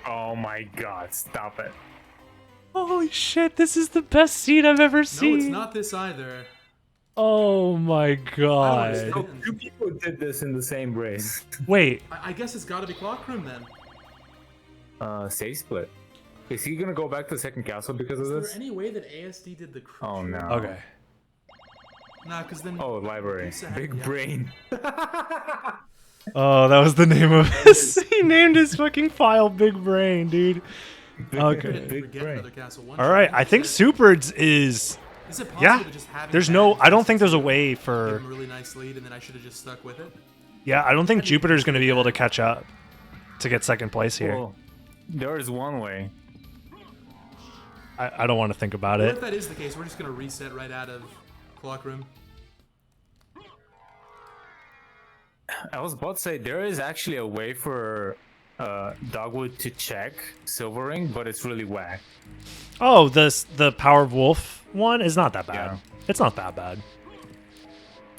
Oh my god! Stop it. Holy shit! This is the best scene I've ever No, seen. it's not this either. Oh my god! understand. Two people did this in the same race. Wait. I guess it's got to be Clock Room then. Save split. Is he gonna go back to the second castle because of Is there this? any way that ASD did the? Oh no. Okay. Nah, because then. Oh, library. Lisa had- Big yeah. brain. Oh, that was the name of his. He named his fucking file Big Brain, dude. Okay. Didn't Big forget brain. another castle one. All right. I think Superds is. Is it possible Yeah. to just have? There's no. I don't think there's a way Give for. him a really nice lead, and then I should have just stuck with it. Yeah, I don't think Jupiter's going to be able to catch up to get second place here. Well, there is one way. I don't want to think about What it. if that is the case? We're just gonna reset right out of Clock Room. I was about to say there is actually a way for Dogwood to check Silver Ring, but it's really whack. Oh, the Power of Wolf one is not that bad. Yeah. It's not that bad.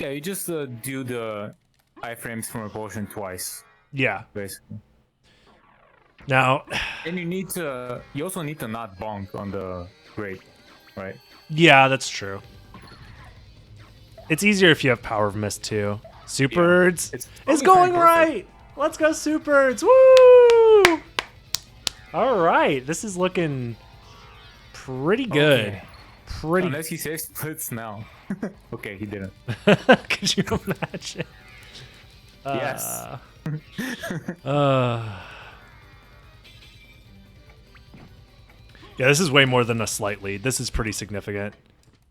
Yeah, you just do the iframes from a potion twice, Yeah. basically. Now, And you also need to not bonk on the grate, right? yeah, that's true. It's easier if you have Power of Mist too. Superds It's is totally going fine, right. Let's go, Superds! Woo! All right, this is looking pretty good. Okay. Pretty. Unless he saves splits now. Okay, he didn't. Could you imagine? Yes. Yeah, this is way more than a slight lead. This is pretty significant.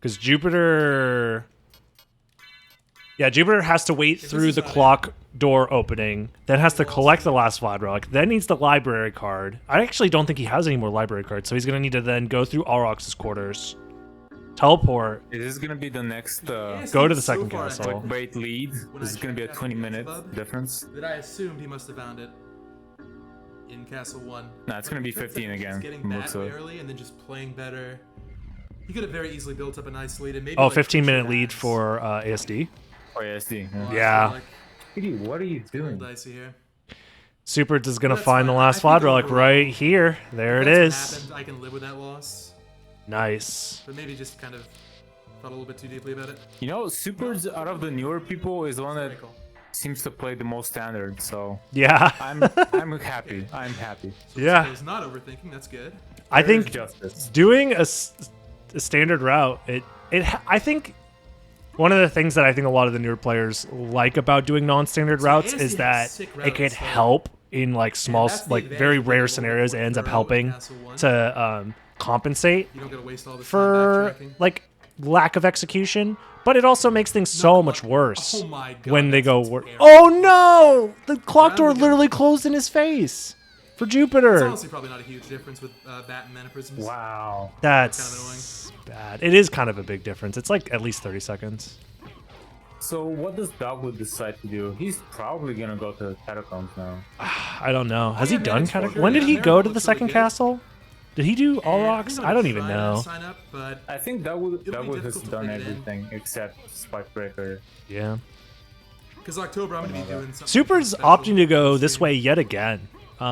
Because Jupiter... Yeah, Jupiter has to wait through the clock door opening, then has to collect the last Vlad relic, then needs the library card. I actually don't think he has any more library cards, so he's going to need to then go through Auroch's quarters, teleport. Is this gonna be the next Go to the second far castle. ahead wait lead? when This is I gonna be a checked 20-minute Club difference. that I assumed he must have found it in Castle 1. Nah, it's gonna be It looks 15 like he's again. Getting from bad looks of it. early and then just playing better. He could have very easily built up a nice lead and maybe. Oh, like 15-minute two lead bags. for ASD. Oh, yeah, SD. Well, I Yeah. feel like Dude, what are you a little doing? dicey here. Superds is going to That's find the fine. last I think Vlad relic overall, right here. There If it that's what is. happened, I can live with that loss, Nice. but maybe just kind of thought a little bit too deeply about it. You know, Super's out of the newer people is the one that Cynical. seems to play the most standard, so Yeah. I'm happy. I'm happy. Yeah. It's not overthinking. That's good. I There is think justice. doing a standard route, I think one of the things that I think a lot of the newer players like about doing non-standard routes ASD is has that sick it can routes, so- help in like small, that's the like advantage very of rare the scenarios. It ends up helping Castle one. to compensate You don't gotta waste all this for time backtracking. like lack of execution, but it also makes things so much worse Oh my God, when they that's go. terrible. Oh no! The clock door Round literally closed in his face for It's Jupiter. honestly probably not a huge difference with bat and mana prisms. Wow. That's bad. It is kind of a big difference. It's like at least 30 seconds. So what does Dogwood decide to do? He's probably gonna go to the catacombs now. I don't know. Has he yeah, done man, Catacombs? sure. When did Yeah, he there go it to the looks second really good. castle? Did he do all And rocks? I'm I gonna don't even try to know. Sign up, but I think Dogwood be has difficult to done fit it in. everything except Spike Breaker. Yeah. because October I'm gonna be doing something. Super's special opting to go this this stream. way yet again.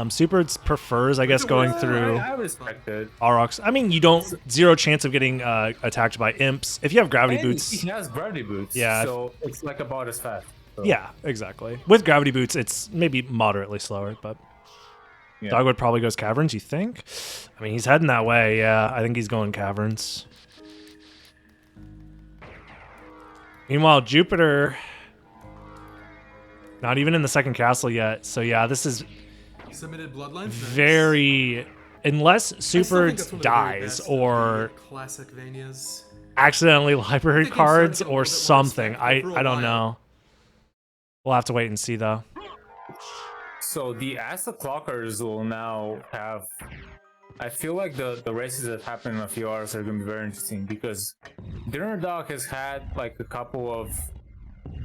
Super's prefers, I guess, going through I respect it. Aurochs. I mean, you don't zero chance of getting attacked by imps if you have gravity And boots. he has gravity boots. Yeah. So it's like about as fast. So, Yeah, exactly. With gravity boots, it's maybe moderately slower, but yeah. Dogwood probably goes caverns. You think? I mean, he's heading that way. Yeah, I think he's going caverns. Meanwhile, Jupiter, not even in the second castle yet. So yeah, this is Submitted Bloodlines. very, unless I still Super think that's one of the very dies best or classic Vanias. accidentally library think he's starting cards to get a or little bit more something. respect I for a don't while. know. We'll have to wait and see though. So the Acid Clockers will now have. I feel like the races that happen in a few hours are going to be very interesting because Dinner Dog has had like a couple of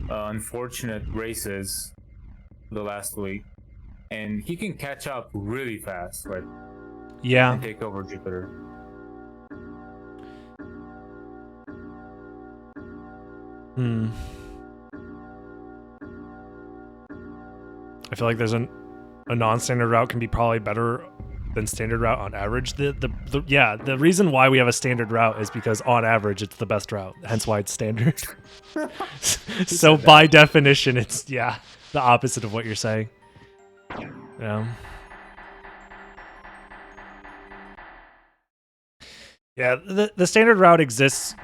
unfortunate races the last week, and he can catch up really fast, right? Yeah. And take over Jupiter. I feel like there's a non-standard route can be probably better than standard route on average. The reason why we have a standard route is because on average it's the best route, hence why it's standard. So by definition, it's the opposite of what you're saying. Yeah. Yeah, the standard route exists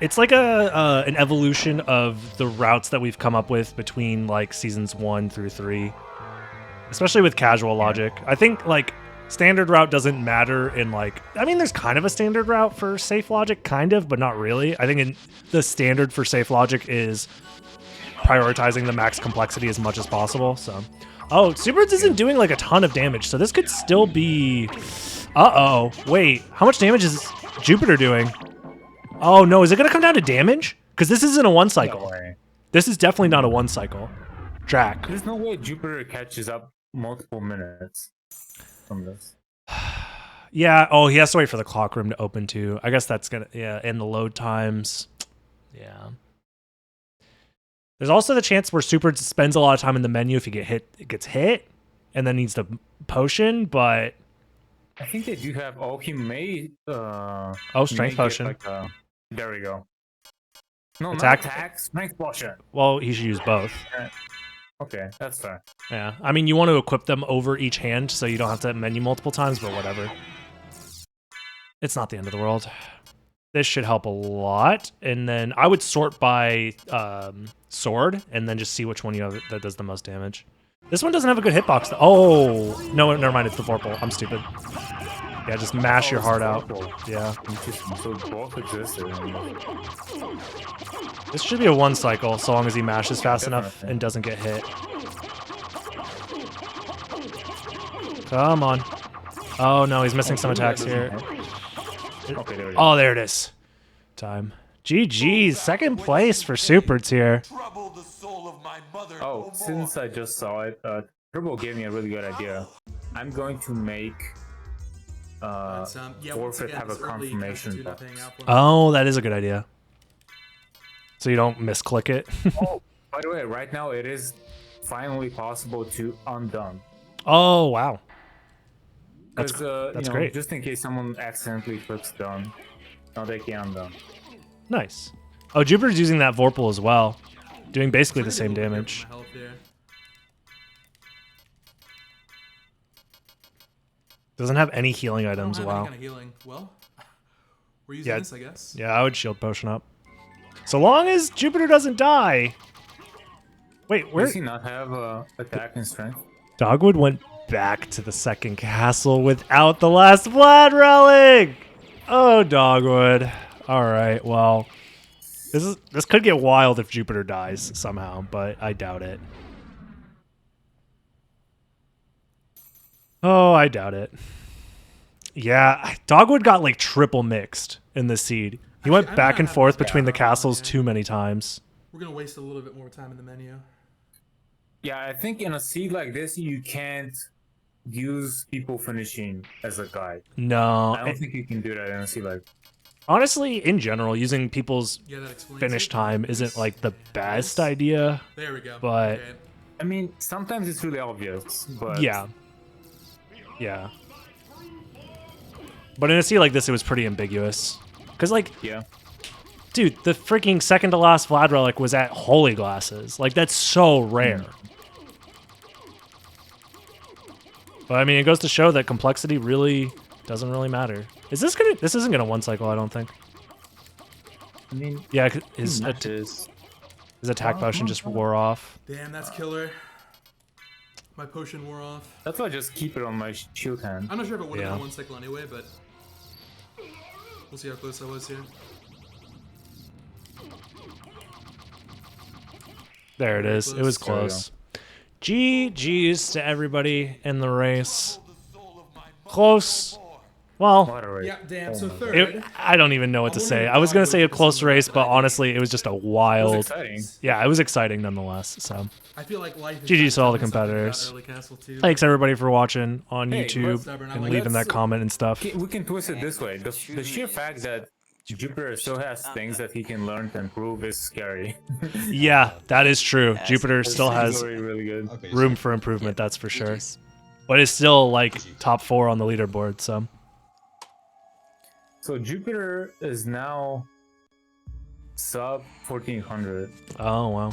it's like an evolution of the routes that we've come up with between like seasons 1 through 3. Especially with casual logic. I think like standard route doesn't matter in like, I mean, there's kind of a standard route for safe logic, kind of, but not really. I think the standard for safe logic is prioritizing the max complexity as much as possible. So, oh, Superbirds isn't doing like a ton of damage, so this could still be. Uh-oh, wait, how much damage is Jupiter doing? Oh no, is it gonna come down to damage? Because this isn't a one cycle. No way. This is definitely not a one cycle track. There's no way Jupiter catches up multiple minutes from this. Yeah. Oh, he has to wait for the clock room to open too. I guess that's gonna. Yeah, and the load times. Yeah. There's also the chance where Super spends a lot of time in the menu if he gets hit, and then needs to potion. But I think they do have. Oh, he may. strength may get, potion. like, there we go. No, Attack- not attack. Strength potion. Well, he should use both. Okay, that's fair. Yeah. I mean, you want to equip them over each hand so you don't have to menu multiple times, but whatever. It's not the end of the world. This should help a lot. And then I would sort by sword and then just see which one you have that does the most damage. This one doesn't have a good hitbox. Oh, no, never mind. It's the Vorpal. I'm stupid. Yeah, just mash your heart out. Yeah. Interesting. So both existed. This should be a one cycle so long as he mashes fast enough Definitely. and doesn't get hit. Come on. Oh no, he's missing some attacks here. Okay, there we go. Oh, there it is. Time. GG's. Second place for Superts here. Trouble the soul of my mother. Oh, since I just saw it, Turbo gave me a really good idea. I'm going to make Once forfeit again, have a this early confirmation Constitute box. paying out for me. Oh, that is a good idea. So you don't misclick it. Oh, by the way, right now it is finally possible to undone. Oh, wow. Because that's great. just in case someone accidentally clicks done, now they can undone. Nice. Oh, Jupiter's using that Vorpal as well. doing basically the Trying same to get a little bit damage. of my health there. Doesn't have any healing I don't items. have any Wow. kind of healing. Well, we're using Yeah. this, I guess. Yeah, I would shield potion up. So long as Jupiter doesn't die. Wait, where? Does he not have attack and strength? Dogwood went back to the second castle without the last Vlad relic. Oh, Dogwood. All right, well, this could get wild if Jupiter dies somehow, but I doubt it. Oh, I doubt it. Yeah, Dogwood got like triple mixed in this seed. He went Actually, back and I'm forth not between the bad. castles Yeah. too many times. We're gonna waste a little bit more time in the menu. Yeah, I think in a seed like this, you can't use people finishing as a guide. No, I don't think you can do that in a seed like. honestly, in general, using people's Yeah, that explains finish it. time isn't like the best Yes. idea. There we go. but- Okay. I mean, sometimes it's really obvious, but Yeah. Yeah. But in a seed like this, it was pretty ambiguous. Because, like, yeah. dude, the freaking second to last Vlad relic was at Holy Glasses. Like, that's so rare. But, I mean, it goes to show that complexity really doesn't really matter. Is this gonna... This isn't gonna one cycle, I don't think. I mean, Yeah, his matches. attack potion just wore off. Damn, that's killer. My potion wore off. That's why I just keep it on my shield hand. I'm not sure if it would have Yeah. been one cycle anyway, but we'll see how close I was here. There it is. It was There we go. close. GG's to everybody in the race. Close. Well, What a race. Yeah, damn. So third. I don't even know what to say. I was going to say a close race, but honestly, it was just a It was wild... exciting. Yeah, it was exciting nonetheless. So, I feel like life is GG to all the something about competitors. Early Castle too. thanks everybody for watching on Hey, YouTube stubborn. I and like leaving that. that comment and stuff. We can twist it this way. The sheer fact that Jupiter still has things that he can learn to improve is scary. Yeah, that is true. Yes. Jupiter still It's has really, really good. Okay, room so for improvement, that's for sure. GG's. But it's still like top 4 on the leaderboard, so... So Jupiter is now sub 1400. Oh, wow.